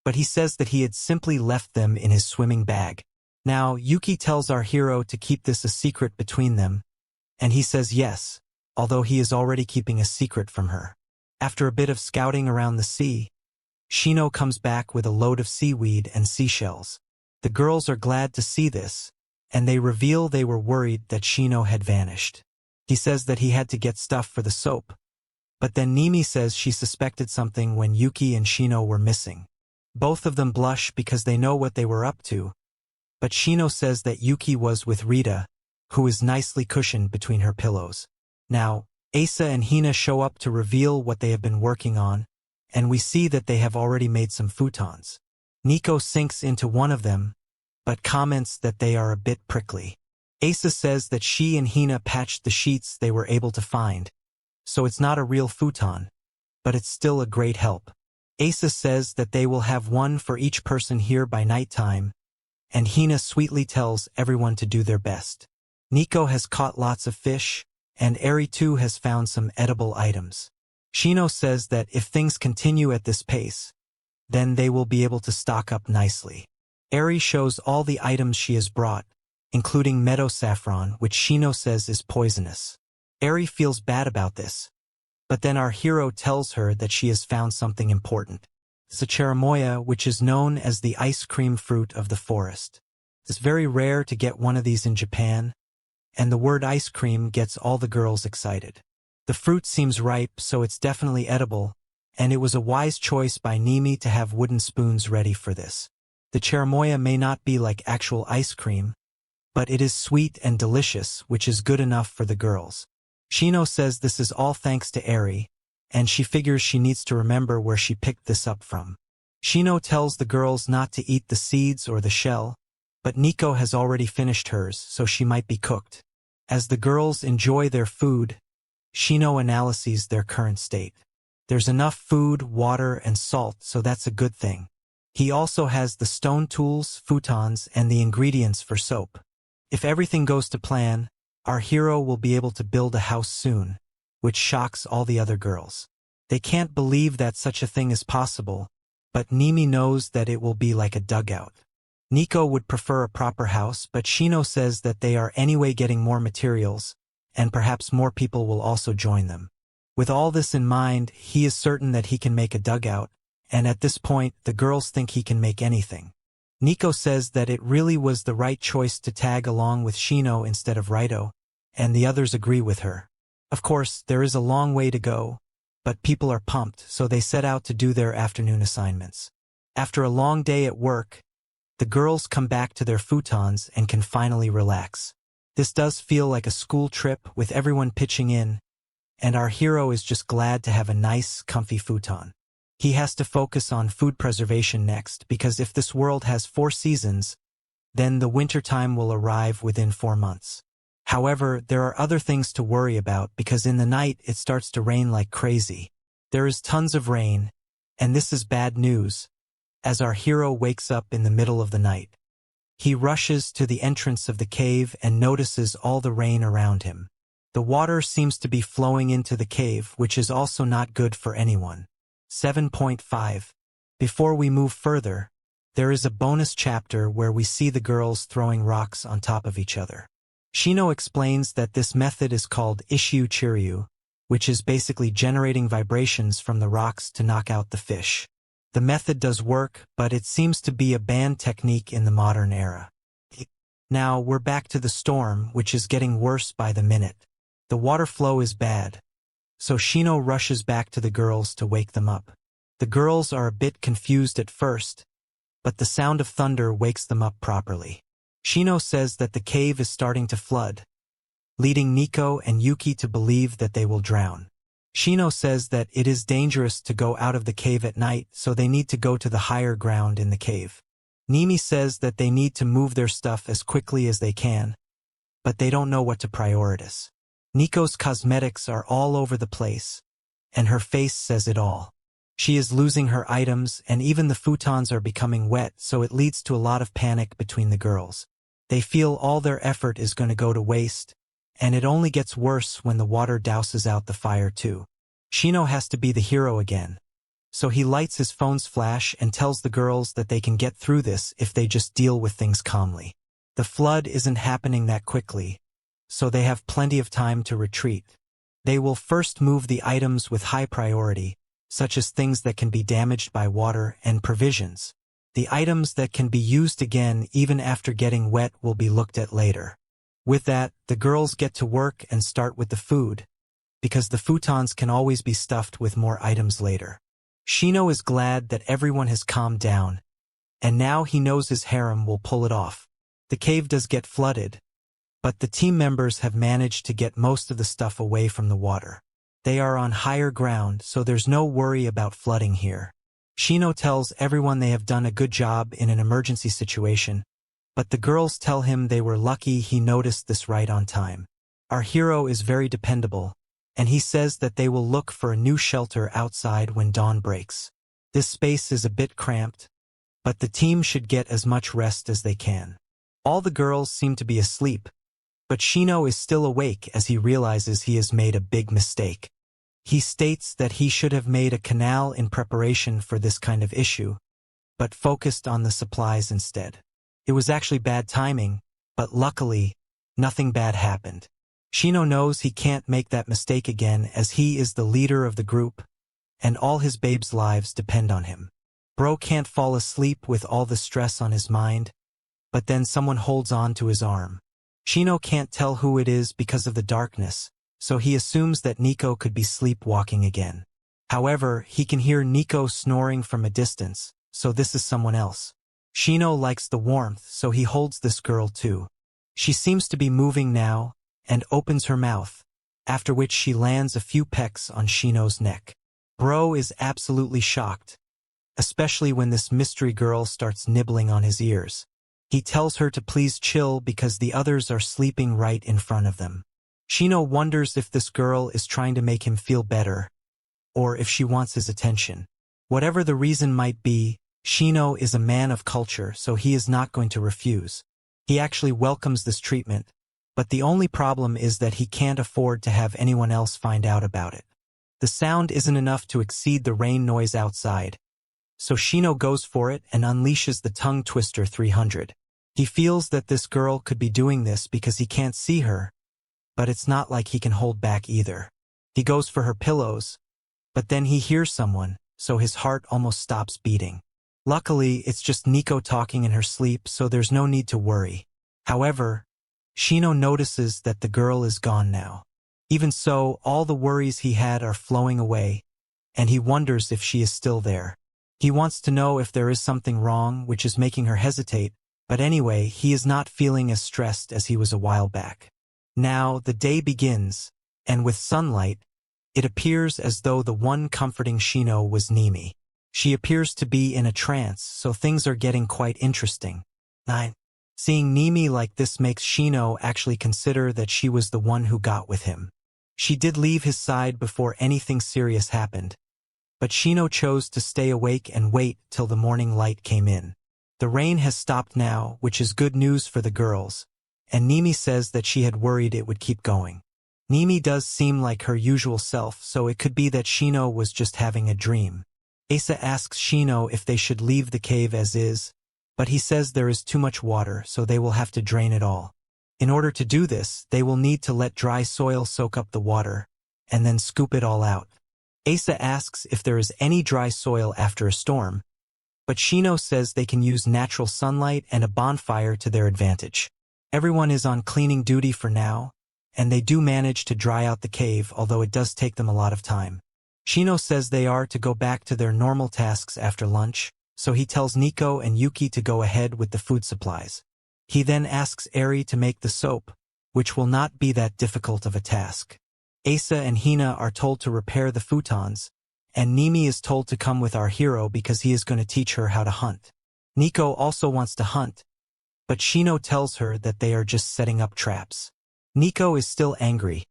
but he says that he had simply left them in his swimming bag. Now, Yuki tells our hero to keep this a secret between them, and he says yes, although he is already keeping a secret from her. After a bit of scouting around the sea, Shino comes back with a load of seaweed and seashells. The girls are glad to see this, and they reveal they were worried that Shino had vanished. He says that he had to get stuff for the soap, but then Nimi says she suspected something when Yuki and Shino were missing. Both of them blush because they know what they were up to, but Shino says that Yuki was with Rita, who is nicely cushioned between her pillows. Now, Asa and Hina show up to reveal what they have been working on, and we see that they have already made some futons. Nico sinks into one of them, but comments that they are a bit prickly. Asa says that she and Hina patched the sheets they were able to find, so it's not a real futon, but it's still a great help. Asa says that they will have one for each person here by nighttime, and Hina sweetly tells everyone to do their best. Nico has caught lots of fish, and Eri too has found some edible items. Shino says that if things continue at this pace, then they will be able to stock up nicely. Eri shows all the items she has brought, including meadow saffron, which Shino says is poisonous. Eri feels bad about this, but then our hero tells her that she has found something important. It's a cherimoya, which is known as the ice cream fruit of the forest. It's very rare to get one of these in Japan, and the word ice cream gets all the girls excited. The fruit seems ripe, so it's definitely edible, and it was a wise choice by Nimi to have wooden spoons ready for this. The cherimoya may not be like actual ice cream, but it is sweet and delicious, which is good enough for the girls. Shino says this is all thanks to Eri, and she figures she needs to remember where she picked this up from. Shino tells the girls not to eat the seeds or the shell, but Nico has already finished hers, so she might be cooked. As the girls enjoy their food, Shino analyzes their current state. There's enough food, water, and salt, so that's a good thing. He also has the stone tools, futons, and the ingredients for soap. If everything goes to plan, our hero will be able to build a house soon, which shocks all the other girls. They can't believe that such a thing is possible, but Nimi knows that it will be like a dugout. Nico would prefer a proper house, but Shino says that they are anyway getting more materials, and perhaps more people will also join them. With all this in mind, he is certain that he can make a dugout, and at this point, the girls think he can make anything. Nico says that it really was the right choice to tag along with Shino instead of Raito, and the others agree with her. Of course, there is a long way to go, but people are pumped, so they set out to do their afternoon assignments. After a long day at work, the girls come back to their futons and can finally relax. This does feel like a school trip with everyone pitching in, and our hero is just glad to have a nice, comfy futon. He has to focus on food preservation next, because if this world has 4 seasons, then the wintertime will arrive within 4 months. However, there are other things to worry about because in the night it starts to rain like crazy. There is tons of rain, and this is bad news, as our hero wakes up in the middle of the night. He rushes to the entrance of the cave and notices all the rain around him. The water seems to be flowing into the cave, which is also not good for anyone. 7.5. Before we move further, there is a bonus chapter where we see the girls throwing rocks on top of each other. Shino explains that this method is called Ishiu Chiryu, which is basically generating vibrations from the rocks to knock out the fish. The method does work, but it seems to be a banned technique in the modern era. Now we're back to the storm, which is getting worse by the minute. The water flow is bad, so Shino rushes back to the girls to wake them up. The girls are a bit confused at first, but the sound of thunder wakes them up properly. Shino says that the cave is starting to flood, leading Nico and Yuki to believe that they will drown. Shino says that it is dangerous to go out of the cave at night, so they need to go to the higher ground in the cave. Nimi says that they need to move their stuff as quickly as they can, but they don't know what to prioritize. Nico's cosmetics are all over the place, and her face says it all. She is losing her items, and even the futons are becoming wet, so it leads to a lot of panic between the girls. They feel all their effort is going to go to waste, and it only gets worse when the water douses out the fire too. Shino has to be the hero again, so he lights his phone's flash and tells the girls that they can get through this if they just deal with things calmly. The flood isn't happening that quickly, so they have plenty of time to retreat. They will first move the items with high priority, such as things that can be damaged by water and provisions. The items that can be used again even after getting wet will be looked at later. With that, the girls get to work and start with the food, because the futons can always be stuffed with more items later. Shino is glad that everyone has calmed down, and now he knows his harem will pull it off. The cave does get flooded, but the team members have managed to get most of the stuff away from the water. They are on higher ground, so there's no worry about flooding here. Shino tells everyone they have done a good job in an emergency situation, but the girls tell him they were lucky he noticed this right on time. Our hero is very dependable, and he says that they will look for a new shelter outside when dawn breaks. This space is a bit cramped, but the team should get as much rest as they can. All the girls seem to be asleep, but Shino is still awake as he realizes he has made a big mistake. He states that he should have made a canal in preparation for this kind of issue, but focused on the supplies instead. It was actually bad timing, but luckily, nothing bad happened. Shino knows he can't make that mistake again as he is the leader of the group, and all his babes' lives depend on him. Bro can't fall asleep with all the stress on his mind, but then someone holds on to his arm. Shino can't tell who it is because of the darkness, so he assumes that Nico could be sleepwalking again. However, he can hear Nico snoring from a distance, so this is someone else. Shino likes the warmth, so he holds this girl too. She seems to be moving now, and opens her mouth, after which she lands a few pecks on Shino's neck. Bro is absolutely shocked, especially when this mystery girl starts nibbling on his ears. He tells her to please chill because the others are sleeping right in front of them. Shino wonders if this girl is trying to make him feel better, or if she wants his attention. Whatever the reason might be, Shino is a man of culture, so he is not going to refuse. He actually welcomes this treatment, but the only problem is that he can't afford to have anyone else find out about it. The sound isn't enough to exceed the rain noise outside, so Shino goes for it and unleashes the tongue twister 300. He feels that this girl could be doing this because he can't see her, but it's not like he can hold back either. He goes for her pillows, but then he hears someone, so his heart almost stops beating. Luckily, it's just Nico talking in her sleep, so there's no need to worry. However, Shino notices that the girl is gone now. Even so, all the worries he had are flowing away, and he wonders if she is still there. He wants to know if there is something wrong, which is making her hesitate, but anyway, he is not feeling as stressed as he was a while back. Now, the day begins, and with sunlight, it appears as though the one comforting Shino was Nimi. She appears to be in a trance, so things are getting quite interesting. 9. Seeing Nimi like this makes Shino actually consider that she was the one who got with him. She did leave his side before anything serious happened, but Shino chose to stay awake and wait till the morning light came in. The rain has stopped now, which is good news for the girls, and Nimi says that she had worried it would keep going. Nimi does seem like her usual self, so it could be that Shino was just having a dream. Asa asks Shino if they should leave the cave as is, but he says there is too much water, so they will have to drain it all. In order to do this, they will need to let dry soil soak up the water, and then scoop it all out. Asa asks if there is any dry soil after a storm, but Shino says they can use natural sunlight and a bonfire to their advantage. Everyone is on cleaning duty for now, and they do manage to dry out the cave, although it does take them a lot of time. Shino says they are to go back to their normal tasks after lunch, so he tells Nico and Yuki to go ahead with the food supplies. He then asks Eri to make the soap, which will not be that difficult of a task. Asa and Hina are told to repair the futons, and Nimi is told to come with our hero because he is going to teach her how to hunt. Nico also wants to hunt, but Shino tells her that they are just setting up traps. Nico is still angry,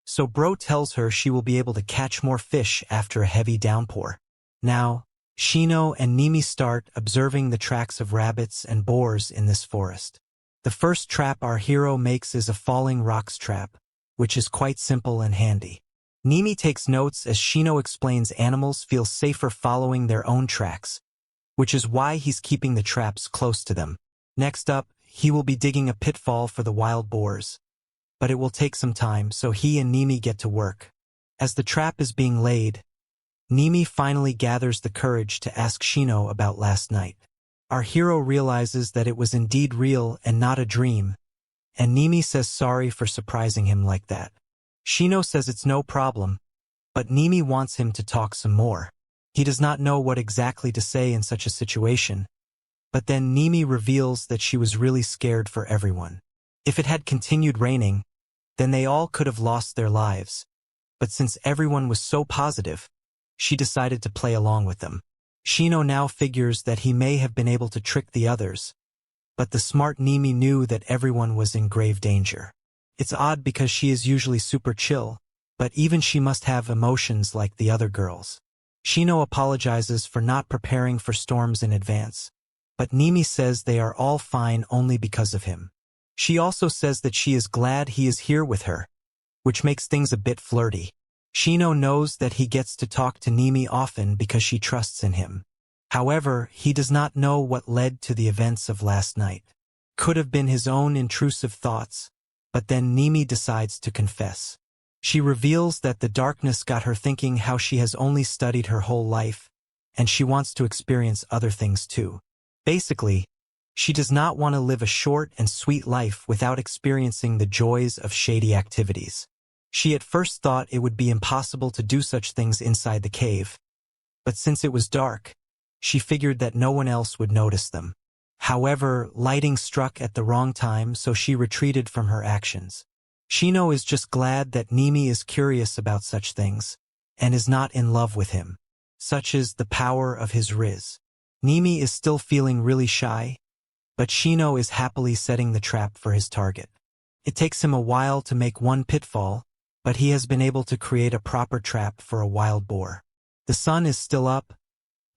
so Bro tells her she will be able to catch more fish after a heavy downpour. Now, Shino and Nimi start observing the tracks of rabbits and boars in this forest. The first trap our hero makes is a falling rocks trap, which is quite simple and handy. Nimi takes notes as Shino explains animals feel safer following their own tracks, which is why he's keeping the traps close to them. Next up, he will be digging a pitfall for the wild boars, but it will take some time, so he and Nimi get to work. As the trap is being laid, Nimi finally gathers the courage to ask Shino about last night. Our hero realizes that it was indeed real and not a dream, and Nimi says sorry for surprising him like that. Shino says it's no problem, but Nimi wants him to talk some more. He does not know what exactly to say in such a situation, but then Nimi reveals that she was really scared for everyone. If it had continued raining, then they all could have lost their lives. But since everyone was so positive, she decided to play along with them. Shino now figures that he may have been able to trick the others, but the smart Nimi knew that everyone was in grave danger. It's odd because she is usually super chill, but even she must have emotions like the other girls. Shino apologizes for not preparing for storms in advance, but Nimi says they are all fine only because of him. She also says that she is glad he is here with her, which makes things a bit flirty. Shino knows that he gets to talk to Nimi often because she trusts in him. However, he does not know what led to the events of last night. Could have been his own intrusive thoughts, but then Nimi decides to confess. She reveals that the darkness got her thinking how she has only studied her whole life, and she wants to experience other things too. Basically, she does not want to live a short and sweet life without experiencing the joys of shady activities. She at first thought it would be impossible to do such things inside the cave, but since it was dark, she figured that no one else would notice them. However, lighting struck at the wrong time, so she retreated from her actions. Shino is just glad that Nimi is curious about such things, and is not in love with him. Such is the power of his riz. Nimi is still feeling really shy, but Shino is happily setting the trap for his target. It takes him a while to make one pitfall, but he has been able to create a proper trap for a wild boar. The sun is still up,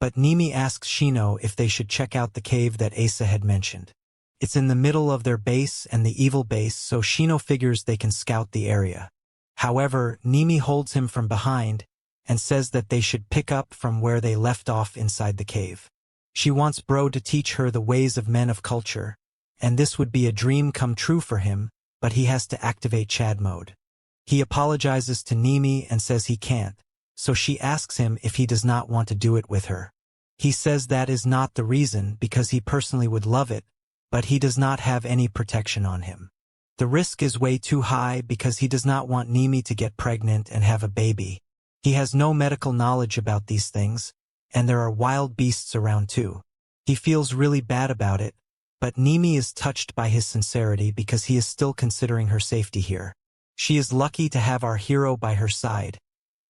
but Nimi asks Shino if they should check out the cave that Asa had mentioned. It's in the middle of their base and the evil base, so Shino figures they can scout the area. However, Nimi holds him from behind and says that they should pick up from where they left off inside the cave. She wants Bro to teach her the ways of men of culture, and this would be a dream come true for him, but he has to activate Chad mode. He apologizes to Nimi and says he can't, so she asks him if he does not want to do it with her. He says that is not the reason because he personally would love it, but he does not have any protection on him. The risk is way too high because he does not want Nimi to get pregnant and have a baby. He has no medical knowledge about these things, and there are wild beasts around too. He feels really bad about it, but Nimi is touched by his sincerity because he is still considering her safety here. She is lucky to have our hero by her side,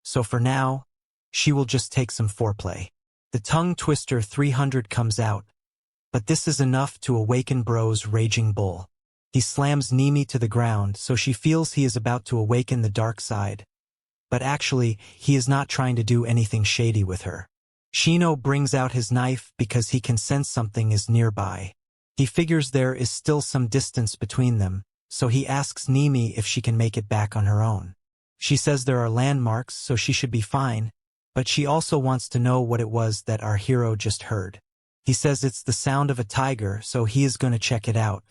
so for now, she will just take some foreplay. The tongue twister 300 comes out, but this is enough to awaken Bro's raging bull. He slams Nimi to the ground, so she feels he is about to awaken the dark side. But actually, he is not trying to do anything shady with her. Shino brings out his knife because he can sense something is nearby. He figures there is still some distance between them, so he asks Nimi if she can make it back on her own. She says there are landmarks, so she should be fine, but she also wants to know what it was that our hero just heard. He says it's the sound of a tiger, so he is going to check it out.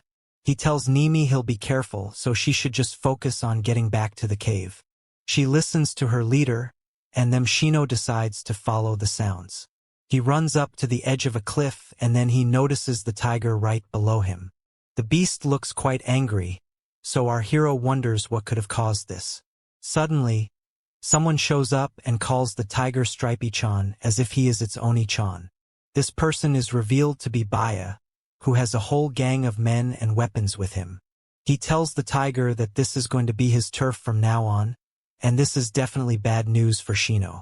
He tells Nimi he'll be careful, so she should just focus on getting back to the cave. She listens to her leader, and then Shino decides to follow the sounds. He runs up to the edge of a cliff, and then he notices the tiger right below him. The beast looks quite angry, so our hero wonders what could have caused this. Suddenly, someone shows up and calls the tiger Stripey-chan as if he is its Oni-chan. This person is revealed to be Baya, who has a whole gang of men and weapons with him. He tells the tiger that this is going to be his turf from now on, and this is definitely bad news for Shino.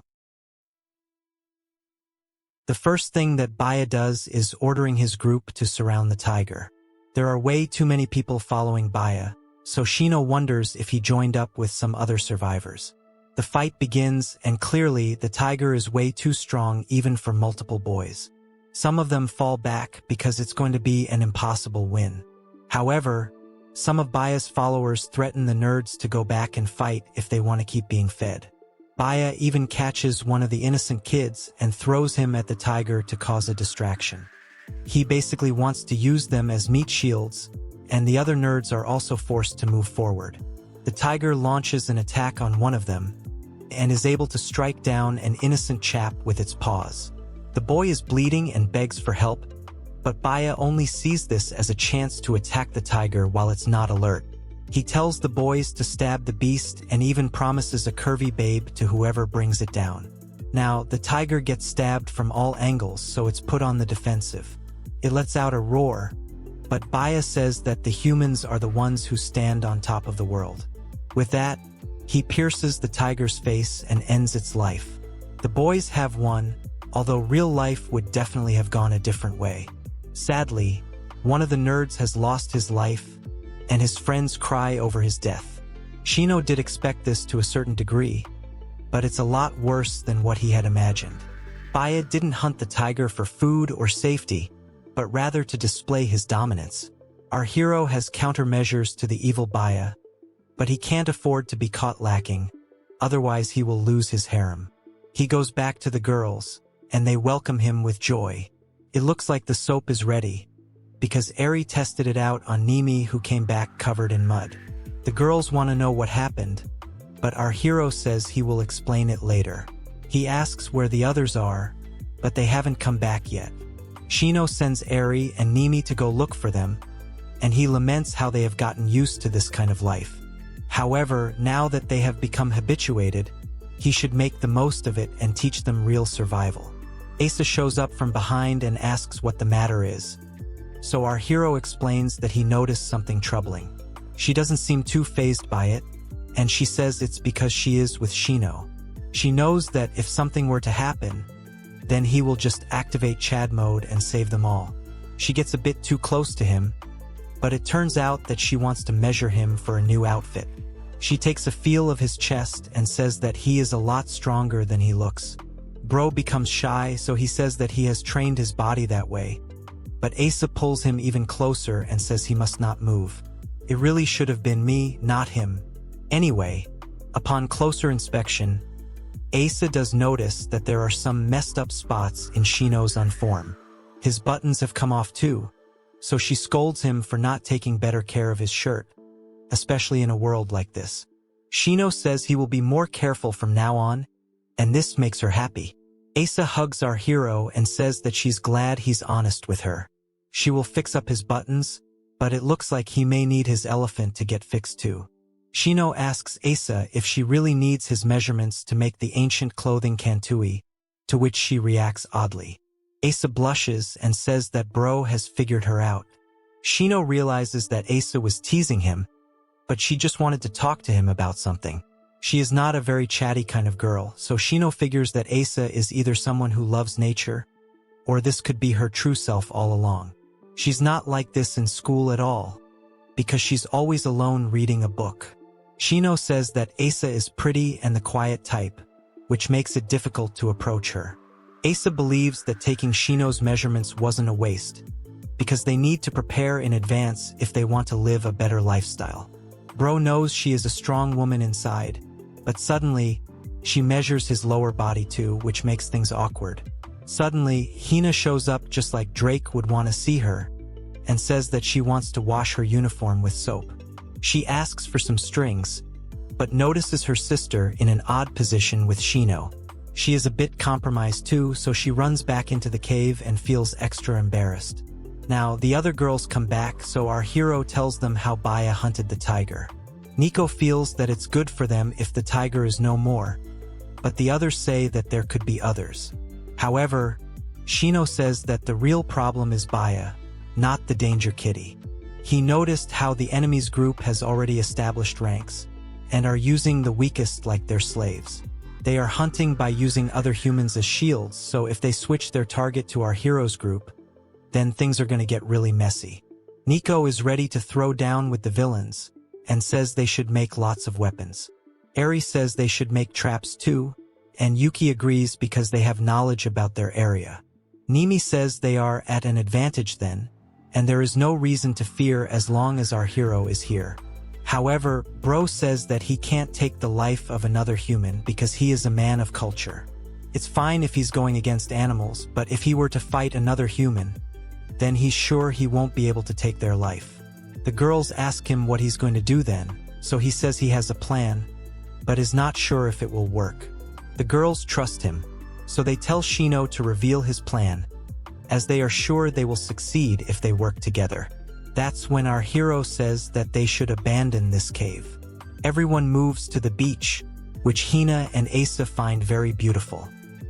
The first thing that Baya does is ordering his group to surround the tiger. There are way too many people following Baya, so Shino wonders if he joined up with some other survivors. The fight begins, and clearly the tiger is way too strong even for multiple boys. Some of them fall back because it's going to be an impossible win. However, some of Baya's followers threaten the nerds to go back and fight if they want to keep being fed. Baya even catches one of the innocent kids and throws him at the tiger to cause a distraction. He basically wants to use them as meat shields, and the other nerds are also forced to move forward. The tiger launches an attack on one of them, and is able to strike down an innocent chap with its paws. The boy is bleeding and begs for help, but Baya only sees this as a chance to attack the tiger while it's not alert. He tells the boys to stab the beast and even promises a curvy babe to whoever brings it down. Now, the tiger gets stabbed from all angles, so it's put on the defensive. It lets out a roar, but Baya says that the humans are the ones who stand on top of the world. With that, he pierces the tiger's face and ends its life. The boys have won, although real life would definitely have gone a different way. Sadly, one of the nerds has lost his life, and his friends cry over his death. Shino did expect this to a certain degree, but it's a lot worse than what he had imagined. Baya didn't hunt the tiger for food or safety, but rather to display his dominance. Our hero has countermeasures to the evil Baya, but he can't afford to be caught lacking, otherwise he will lose his harem. He goes back to the girls, and they welcome him with joy. It looks like the soap is ready, because Eri tested it out on Nimi, who came back covered in mud. The girls want to know what happened, but our hero says he will explain it later. He asks where the others are, but they haven't come back yet. Shino sends Eri and Nimi to go look for them, and he laments how they have gotten used to this kind of life. However, now that they have become habituated, he should make the most of it and teach them real survival. Asa shows up from behind and asks what the matter is. So our hero explains that he noticed something troubling. She doesn't seem too fazed by it, and she says it's because she is with Shino. She knows that if something were to happen, then he will just activate Chad mode and save them all. She gets a bit too close to him, but it turns out that she wants to measure him for a new outfit. She takes a feel of his chest and says that he is a lot stronger than he looks. Bro becomes shy, so he says that he has trained his body that way. But Asa pulls him even closer and says he must not move. It really should have been me, not him. Anyway, upon closer inspection, Asa does notice that there are some messed up spots in Shino's uniform. His buttons have come off too, so she scolds him for not taking better care of his shirt, especially in a world like this. Shino says he will be more careful from now on, and this makes her happy. Asa hugs our hero and says that she's glad he's honest with her. She will fix up his buttons, but it looks like he may need his elephant to get fixed too. Shino asks Asa if she really needs his measurements to make the ancient clothing kantui, to which she reacts oddly. Asa blushes and says that Bro has figured her out. Shino realizes that Asa was teasing him, but she just wanted to talk to him about something. She is not a very chatty kind of girl, so Shino figures that Asa is either someone who loves nature, or this could be her true self all along. She's not like this in school at all, because she's always alone reading a book. Shino says that Asa is pretty and the quiet type, which makes it difficult to approach her. Asa believes that taking Shino's measurements wasn't a waste, because they need to prepare in advance if they want to live a better lifestyle. Bro knows she is a strong woman inside, but suddenly, she measures his lower body too, which makes things awkward. Suddenly, Hina shows up just like Drake would want to see her, and says that she wants to wash her uniform with soap. She asks for some strings, but notices her sister in an odd position with Shino. She is a bit compromised too, so she runs back into the cave and feels extra embarrassed. Now, the other girls come back, so our hero tells them how Baya hunted the tiger. Nico feels that it's good for them if the tiger is no more, but the others say that there could be others. However, Shino says that the real problem is Baya, not the danger kitty. He noticed how the enemy's group has already established ranks, and are using the weakest like their slaves. They are hunting by using other humans as shields, so if they switch their target to our hero's group, then things are going to get really messy. Nico is ready to throw down with the villains, and says they should make lots of weapons. Eri says they should make traps too, and Yuki agrees because they have knowledge about their area. Nimi says they are at an advantage then, and there is no reason to fear as long as our hero is here. However, Bro says that he can't take the life of another human because he is a man of culture. It's fine if he's going against animals, but if he were to fight another human, then he's sure he won't be able to take their life. The girls ask him what he's going to do then, so he says he has a plan, but is not sure if it will work. The girls trust him, so they tell Shino to reveal his plan, as they are sure they will succeed if they work together. That's when our hero says that they should abandon this cave. Everyone moves to the beach, which Hina and Asa find very beautiful.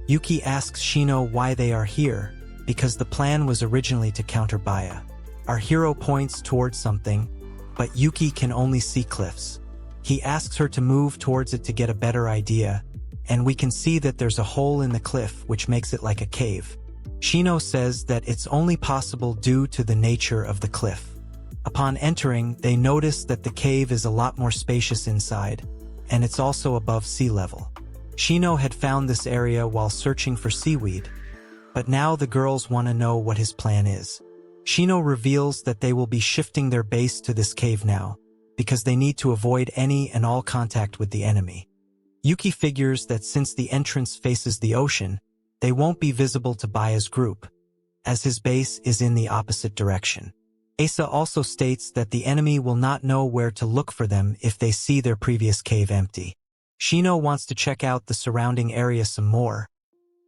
Yuki asks Shino why they are here, because the plan was originally to counter Baya. Our hero points towards something, but Yuki can only see cliffs. He asks her to move towards it to get a better idea, and we can see that there's a hole in the cliff which makes it like a cave. Shino says that it's only possible due to the nature of the cliff. Upon entering, they notice that the cave is a lot more spacious inside, and it's also above sea level. Shino had found this area while searching for seaweed, but now the girls want to know what his plan is. Shino reveals that they will be shifting their base to this cave now, because they need to avoid any and all contact with the enemy. Yuki figures that since the entrance faces the ocean, they won't be visible to Baya's group, as his base is in the opposite direction. Asa also states that the enemy will not know where to look for them if they see their previous cave empty. Shino wants to check out the surrounding area some more,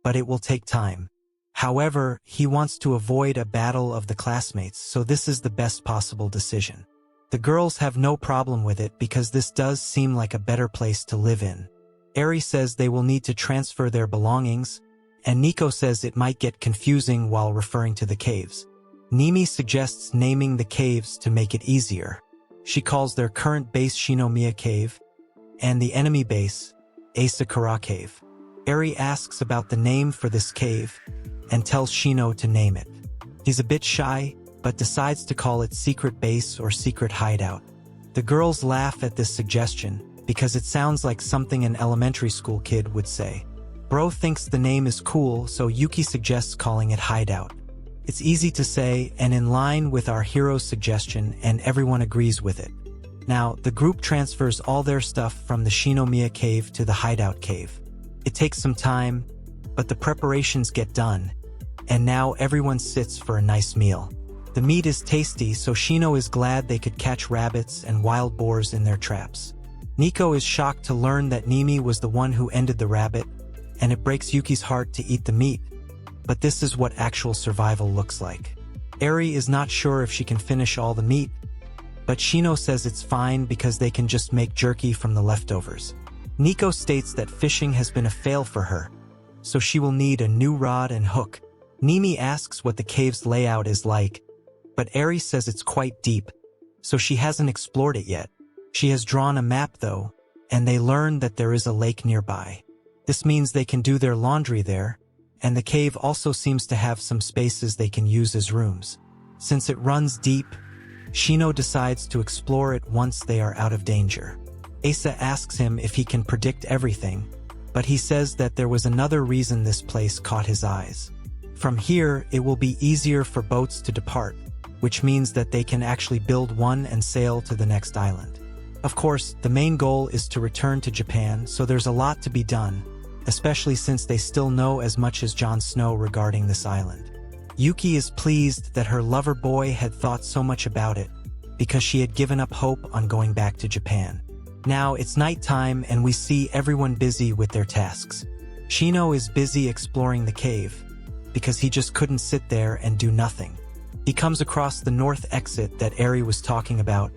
but it will take time. However, he wants to avoid a battle of the classmates, so this is the best possible decision. The girls have no problem with it because this does seem like a better place to live in. Eri says they will need to transfer their belongings, and Nico says it might get confusing while referring to the caves. Nimi suggests naming the caves to make it easier. She calls their current base Shinomiya Cave, and the enemy base, Asakura Cave. Eri asks about the name for this cave, and tells Shino to name it. He's a bit shy, but decides to call it Secret Base or Secret Hideout. The girls laugh at this suggestion, because it sounds like something an elementary school kid would say. Bro thinks the name is cool, so Yuki suggests calling it Hideout. It's easy to say and in line with our hero's suggestion, and everyone agrees with it. Now, the group transfers all their stuff from the Shinomiya Cave to the Hideout Cave. It takes some time, but the preparations get done, and now everyone sits for a nice meal. The meat is tasty, so Shino is glad they could catch rabbits and wild boars in their traps. Nico is shocked to learn that Nimi was the one who ended the rabbit, and it breaks Yuki's heart to eat the meat, but this is what actual survival looks like. Eri is not sure if she can finish all the meat, but Shino says it's fine because they can just make jerky from the leftovers. Nico states that fishing has been a fail for her, so she will need a new rod and hook. Nimi asks what the cave's layout is like, but Eri says it's quite deep, so she hasn't explored it yet. She has drawn a map though, and they learn that there is a lake nearby. This means they can do their laundry there, and the cave also seems to have some spaces they can use as rooms. Since it runs deep, Shino decides to explore it once they are out of danger. Asa asks him if he can predict everything, but he says that there was another reason this place caught his eyes. From here, it will be easier for boats to depart, which means that they can actually build one and sail to the next island. Of course, the main goal is to return to Japan, so there's a lot to be done, especially since they still know as much as Jon Snow regarding this island. Yuki is pleased that her lover boy had thought so much about it, because she had given up hope on going back to Japan. Now it's nighttime and we see everyone busy with their tasks. Shino is busy exploring the cave, because he just couldn't sit there and do nothing. He comes across the north exit that Eri was talking about,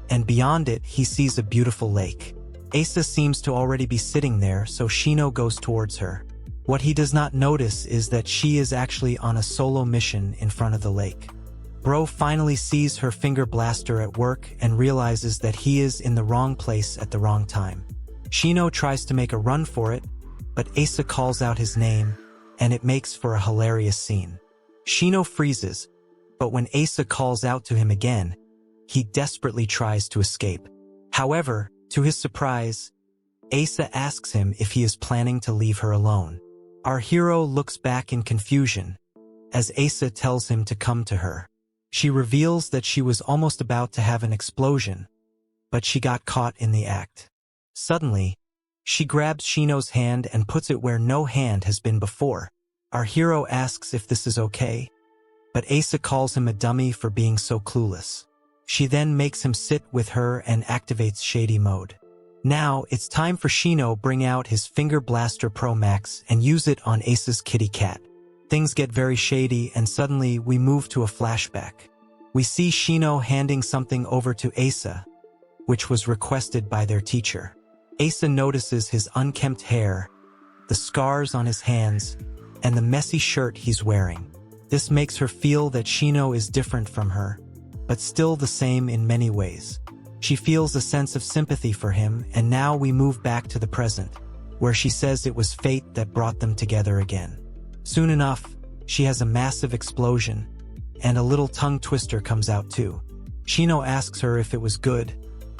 and beyond it he sees a beautiful lake. Asa seems to already be sitting there, so Shino goes towards her. What he does not notice is that she is actually on a solo mission in front of the lake. Bro finally sees her finger blaster at work and realizes that he is in the wrong place at the wrong time. Shino tries to make a run for it, but Asa calls out his name, and it makes for a hilarious scene. Shino freezes, but when Asa calls out to him again, he desperately tries to escape. However, to his surprise, Asa asks him if he is planning to leave her alone. Our hero looks back in confusion, as Asa tells him to come to her. She reveals that she was almost about to have an explosion, but she got caught in the act. Suddenly, she grabs Shino's hand and puts it where no hand has been before. Our hero asks if this is okay, but Asa calls him a dummy for being so clueless. She then makes him sit with her and activates Shady Mode. Now, it's time for Shino bring out his Finger Blaster Pro Max and use it on Asa's kitty cat. Things get very shady and suddenly we move to a flashback. We see Shino handing something over to Asa, which was requested by their teacher. Asa notices his unkempt hair, the scars on his hands, and the messy shirt he's wearing. This makes her feel that Shino is different from her, but still the same in many ways. She feels a sense of sympathy for him, and now we move back to the present, where she says it was fate that brought them together again. Soon enough, she has a massive explosion, and a little tongue twister comes out too. Shino asks her if it was good,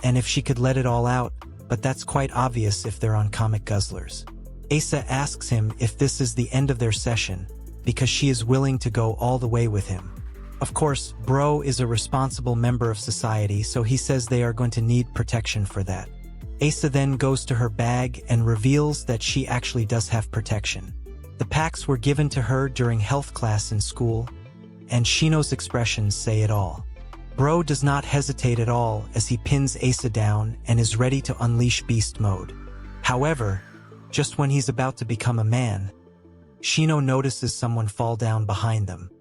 and if she could let it all out, but that's quite obvious if they're on comic guzzlers. Asa asks him if this is the end of their session, because she is willing to go all the way with him. Of course, Bro is a responsible member of society, so he says they are going to need protection for that. Asa then goes to her bag and reveals that she actually does have protection. The packs were given to her during health class in school, and Shino's expressions say it all. Bro does not hesitate at all as he pins Asa down and is ready to unleash beast mode. However, just when he's about to become a man, Shino notices someone fall down behind them.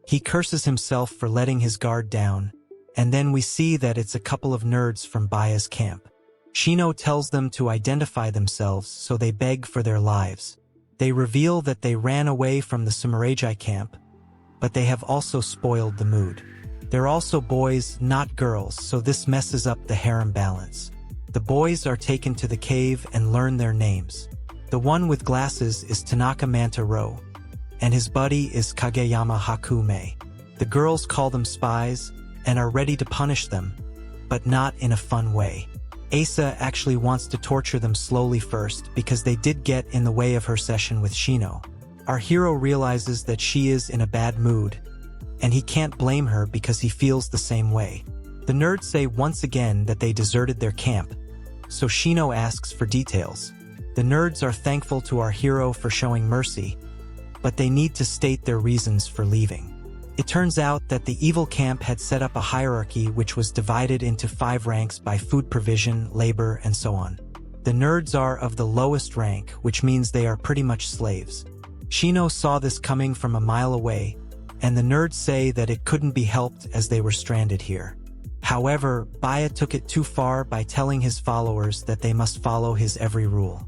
He curses himself for letting his guard down, and then we see that it's a couple of nerds from Baya's camp. Shino tells them to identify themselves, so they beg for their lives. They reveal that they ran away from the Sumeragi camp, but they have also spoiled the mood. They're also boys, not girls, so this messes up the harem balance. The boys are taken to the cave and learn their names. The one with glasses is Tanaka Manta Ro, and his buddy is Kageyama Hakume. The girls call them spies and are ready to punish them, but not in a fun way. Asa actually wants to torture them slowly first because they did get in the way of her session with Shino. Our hero realizes that she is in a bad mood, and he can't blame her because he feels the same way. The nerds say once again that they deserted their camp, so Shino asks for details. The nerds are thankful to our hero for showing mercy, but they need to state their reasons for leaving. It turns out that the evil camp had set up a hierarchy which was divided into 5 ranks by food provision, labor, and so on. The nerds are of the lowest rank, which means they are pretty much slaves. Shino saw this coming from a mile away, and the nerds say that it couldn't be helped as they were stranded here. However, Baya took it too far by telling his followers that they must follow his every rule.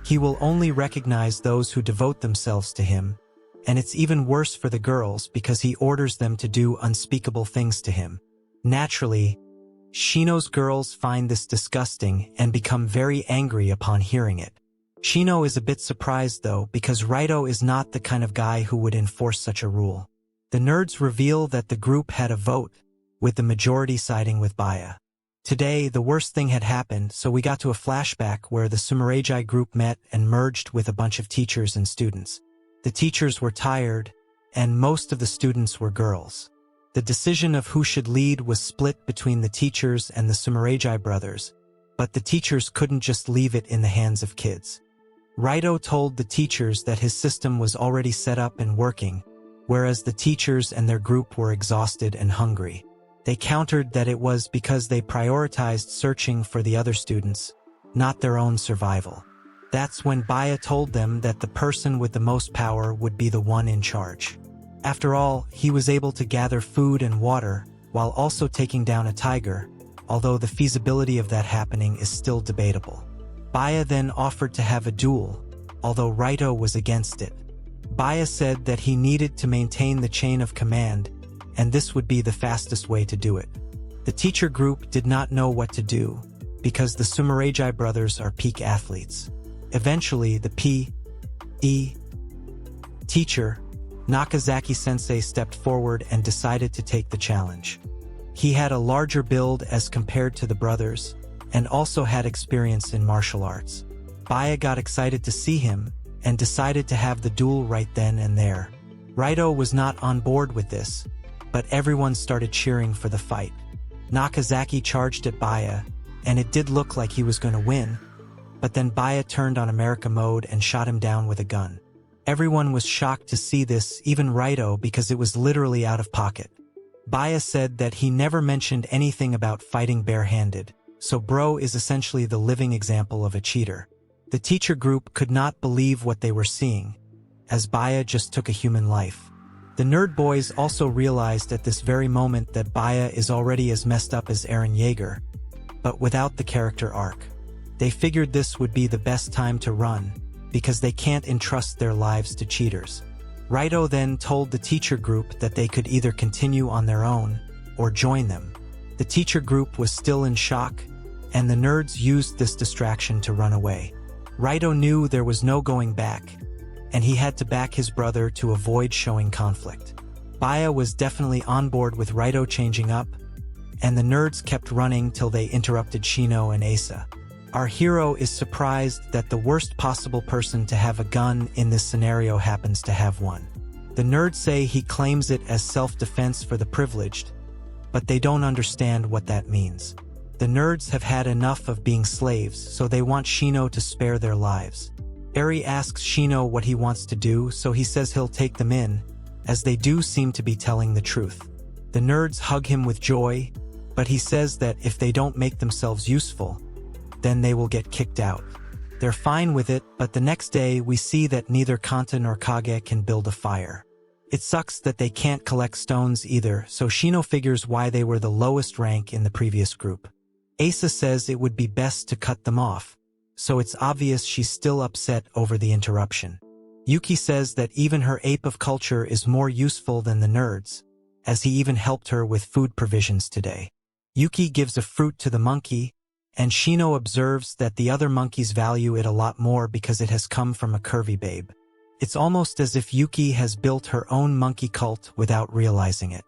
He will only recognize those who devote themselves to him, and it's even worse for the girls because he orders them to do unspeakable things to him. Naturally, Shino's girls find this disgusting and become very angry upon hearing it. Shino is a bit surprised though because Raito is not the kind of guy who would enforce such a rule. The nerds reveal that the group had a vote, with the majority siding with Baya. Today, the worst thing had happened, so we got to a flashback where the Sumeragi group met and merged with a bunch of teachers and students. The teachers were tired, and most of the students were girls. The decision of who should lead was split between the teachers and the Sumeragi brothers, but the teachers couldn't just leave it in the hands of kids. Raito told the teachers that his system was already set up and working, whereas the teachers and their group were exhausted and hungry. They countered that it was because they prioritized searching for the other students, not their own survival. That's when Baya told them that the person with the most power would be the one in charge. After all, he was able to gather food and water while also taking down a tiger, although the feasibility of that happening is still debatable. Baya then offered to have a duel, although Raito was against it. Baya said that he needed to maintain the chain of command, and this would be the fastest way to do it. The teacher group did not know what to do, because the Sumeragi brothers are peak athletes. Eventually, the P.E. teacher, Nakazaki-sensei, stepped forward and decided to take the challenge. He had a larger build as compared to the brothers, and also had experience in martial arts. Baya got excited to see him, and decided to have the duel right then and there. Raito was not on board with this, but everyone started cheering for the fight. Nakazaki charged at Baya, and it did look like he was going to win, but then Baya turned on America mode and shot him down with a gun. Everyone was shocked to see this, even Raito, because it was literally out of pocket. Baya said that he never mentioned anything about fighting barehanded, so bro is essentially the living example of a cheater. The teacher group could not believe what they were seeing, as Baya just took a human life. The nerd boys also realized at this very moment that Baya is already as messed up as Eren Yeager, but without the character arc. They figured this would be the best time to run, because they can't entrust their lives to cheaters. Raito then told the teacher group that they could either continue on their own, or join them. The teacher group was still in shock, and the nerds used this distraction to run away. Raito knew there was no going back, and he had to back his brother to avoid showing conflict. Baya was definitely on board with Raito changing up, and the nerds kept running till they interrupted Shino and Asa. Our hero is surprised that the worst possible person to have a gun in this scenario happens to have one. The nerds say he claims it as self-defense for the privileged, but they don't understand what that means. The nerds have had enough of being slaves, so they want Shino to spare their lives. Eri asks Shino what he wants to do, so he says he'll take them in, as they do seem to be telling the truth. The nerds hug him with joy, but he says that if they don't make themselves useful, then they will get kicked out. They're fine with it, but the next day we see that neither Kanta nor Kage can build a fire. It sucks that they can't collect stones either, so Shino figures why they were the lowest rank in the previous group. Asa says it would be best to cut them off, so it's obvious she's still upset over the interruption. Yuki says that even her ape of culture is more useful than the nerds, as he even helped her with food provisions today. Yuki gives a fruit to the monkey, and Shino observes that the other monkeys value it a lot more because it has come from a curvy babe. It's almost as if Yuki has built her own monkey cult without realizing it.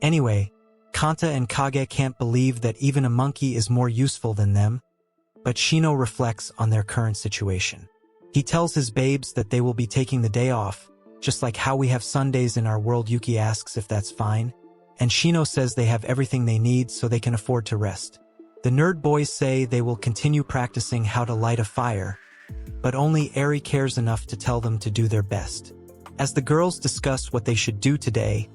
Anyway, Kanta and Kage can't believe that even a monkey is more useful than them, but Shino reflects on their current situation. He tells his babes that they will be taking the day off, just like how we have Sundays in our world. Yuki asks if that's fine, and Shino says they have everything they need so they can afford to rest. The nerd boys say they will continue practicing how to light a fire, but only Eri cares enough to tell them to do their best. As the girls discuss what they should do today,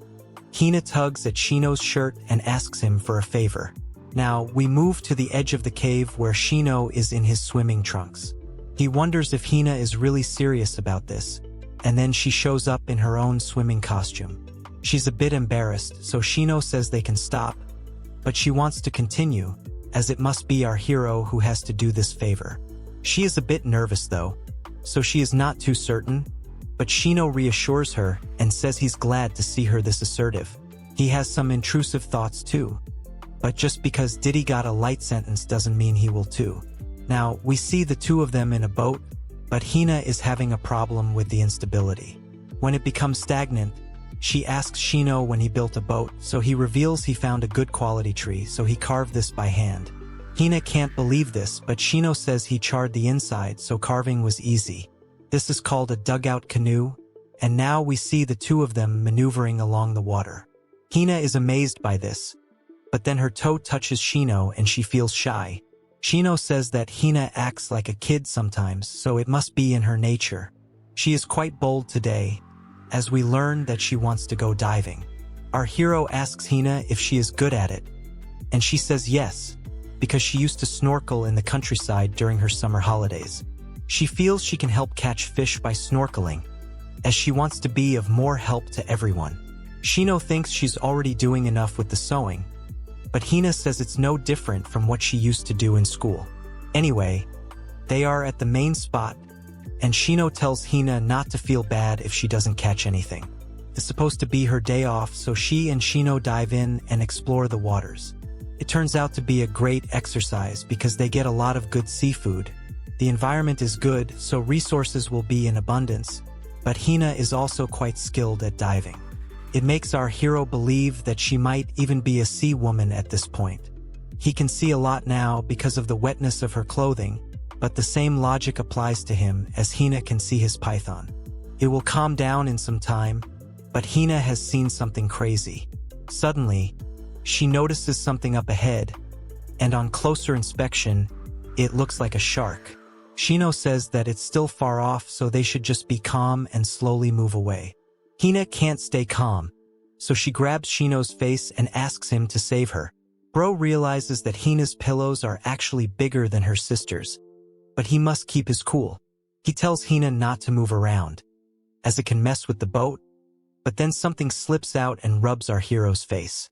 Hina tugs at Shino's shirt and asks him for a favor. Now, we move to the edge of the cave where Shino is in his swimming trunks. He wonders if Hina is really serious about this, and then she shows up in her own swimming costume. She's a bit embarrassed, so Shino says they can stop, but she wants to continue, as it must be our hero who has to do this favor. She is a bit nervous though, so she is not too certain, but Shino reassures her and says he's glad to see her this assertive. He has some intrusive thoughts too, but just because Diddy got a light sentence doesn't mean he will too. Now, we see the two of them in a boat, but Hina is having a problem with the instability. When it becomes stagnant, she asks Shino when he built a boat, so he reveals he found a good quality tree, so he carved this by hand. Hina can't believe this, but Shino says he charred the inside, so carving was easy. This is called a dugout canoe, and now we see the two of them maneuvering along the water. Hina is amazed by this, but then her toe touches Shino and she feels shy. Shino says that Hina acts like a kid sometimes, so it must be in her nature. She is quite bold today, as we learn that she wants to go diving. Our hero asks Hina if she is good at it, and she says yes, because she used to snorkel in the countryside during her summer holidays. She feels she can help catch fish by snorkeling, as she wants to be of more help to everyone. Shino thinks she's already doing enough with the sewing, but Hina says it's no different from what she used to do in school. Anyway, they are at the main spot, and Shino tells Hina not to feel bad if she doesn't catch anything. It's supposed to be her day off, so she and Shino dive in and explore the waters. It turns out to be a great exercise because they get a lot of good seafood. The environment is good, so resources will be in abundance, but Hina is also quite skilled at diving. It makes our hero believe that she might even be a sea woman at this point. He can see a lot now because of the wetness of her clothing, but the same logic applies to him as Hina can see his python. It will calm down in some time, but Hina has seen something crazy. Suddenly, she notices something up ahead, and on closer inspection, it looks like a shark. Shino says that it's still far off, so they should just be calm and slowly move away. Hina can't stay calm, so she grabs Shino's face and asks him to save her. Bro realizes that Hina's pillows are actually bigger than her sister's, but he must keep his cool. He tells Hina not to move around, as it can mess with the boat, but then something slips out and rubs our hero's face.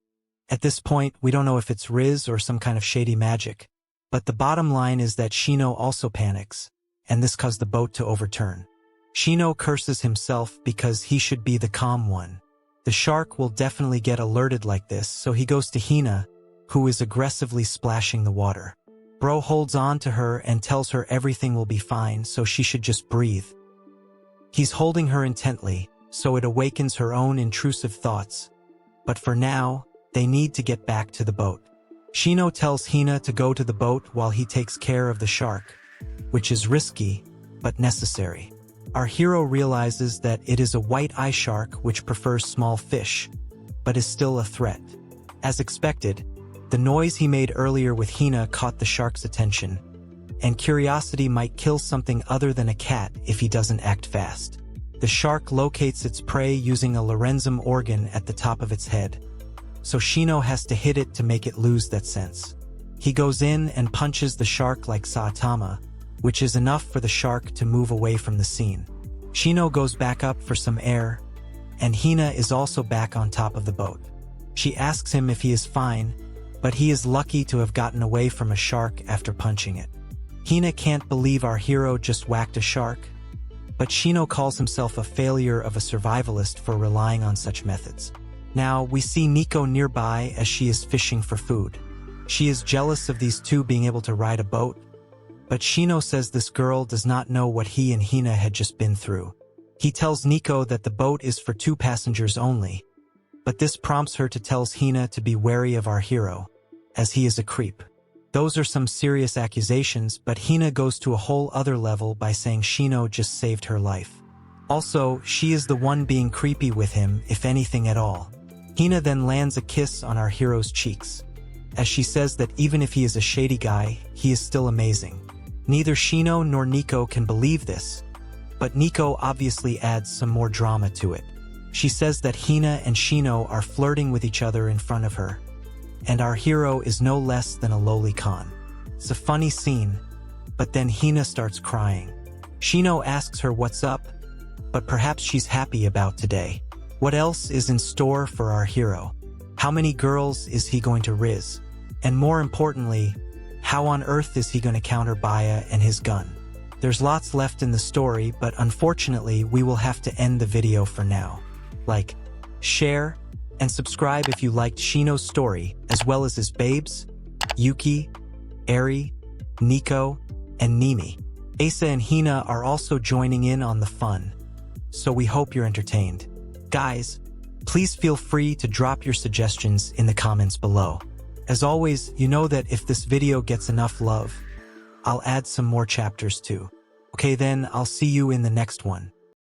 At this point, we don't know if it's Riz or some kind of shady magic, but the bottom line is that Shino also panics, and this caused the boat to overturn. Shino curses himself because he should be the calm one. The shark will definitely get alerted like this, so he goes to Hina, who is aggressively splashing the water. Bro holds on to her and tells her everything will be fine, so she should just breathe. He's holding her intently, so it awakens her own intrusive thoughts. But for now, they need to get back to the boat. Shino tells Hina to go to the boat while he takes care of the shark, which is risky, but necessary. Our hero realizes that it is a white-eye shark which prefers small fish, but is still a threat. As expected, the noise he made earlier with Hina caught the shark's attention, and curiosity might kill something other than a cat if he doesn't act fast. The shark locates its prey using a Lorenzum organ at the top of its head, so Shino has to hit it to make it lose that sense. He goes in and punches the shark like Saitama, which is enough for the shark to move away from the scene. Shino goes back up for some air, and Hina is also back on top of the boat. She asks him if he is fine, but he is lucky to have gotten away from a shark after punching it. Hina can't believe our hero just whacked a shark, but Shino calls himself a failure of a survivalist for relying on such methods. Now, we see Nico nearby as she is fishing for food. She is jealous of these two being able to ride a boat, but Shino says this girl does not know what he and Hina had just been through. He tells Nico that the boat is for 2 passengers only, but this prompts her to tell Hina to be wary of our hero, as he is a creep. Those are some serious accusations, but Hina goes to a whole other level by saying Shino just saved her life. Also, she is the one being creepy with him, if anything at all. Hina then lands a kiss on our hero's cheeks, as she says that even if he is a shady guy, he is still amazing. Neither Shino nor Nico can believe this, but Nico obviously adds some more drama to it. She says that Hina and Shino are flirting with each other in front of her, and our hero is no less than a lolicon. It's a funny scene, but then Hina starts crying. Shino asks her what's up, but perhaps she's happy about today. What else is in store for our hero? How many girls is he going to riz? And more importantly, how on earth is he going to counter Baya and his gun? There's lots left in the story, but unfortunately we will have to end the video for now. Like, share, and subscribe if you liked Shino's story, as well as his babes, Yuki, Eri, Nico, and Nimi. Asa and Hina are also joining in on the fun, so we hope you're entertained. Guys, please feel free to drop your suggestions in the comments below. As always, you know that if this video gets enough love, I'll add some more chapters too. Okay then, I'll see you in the next one.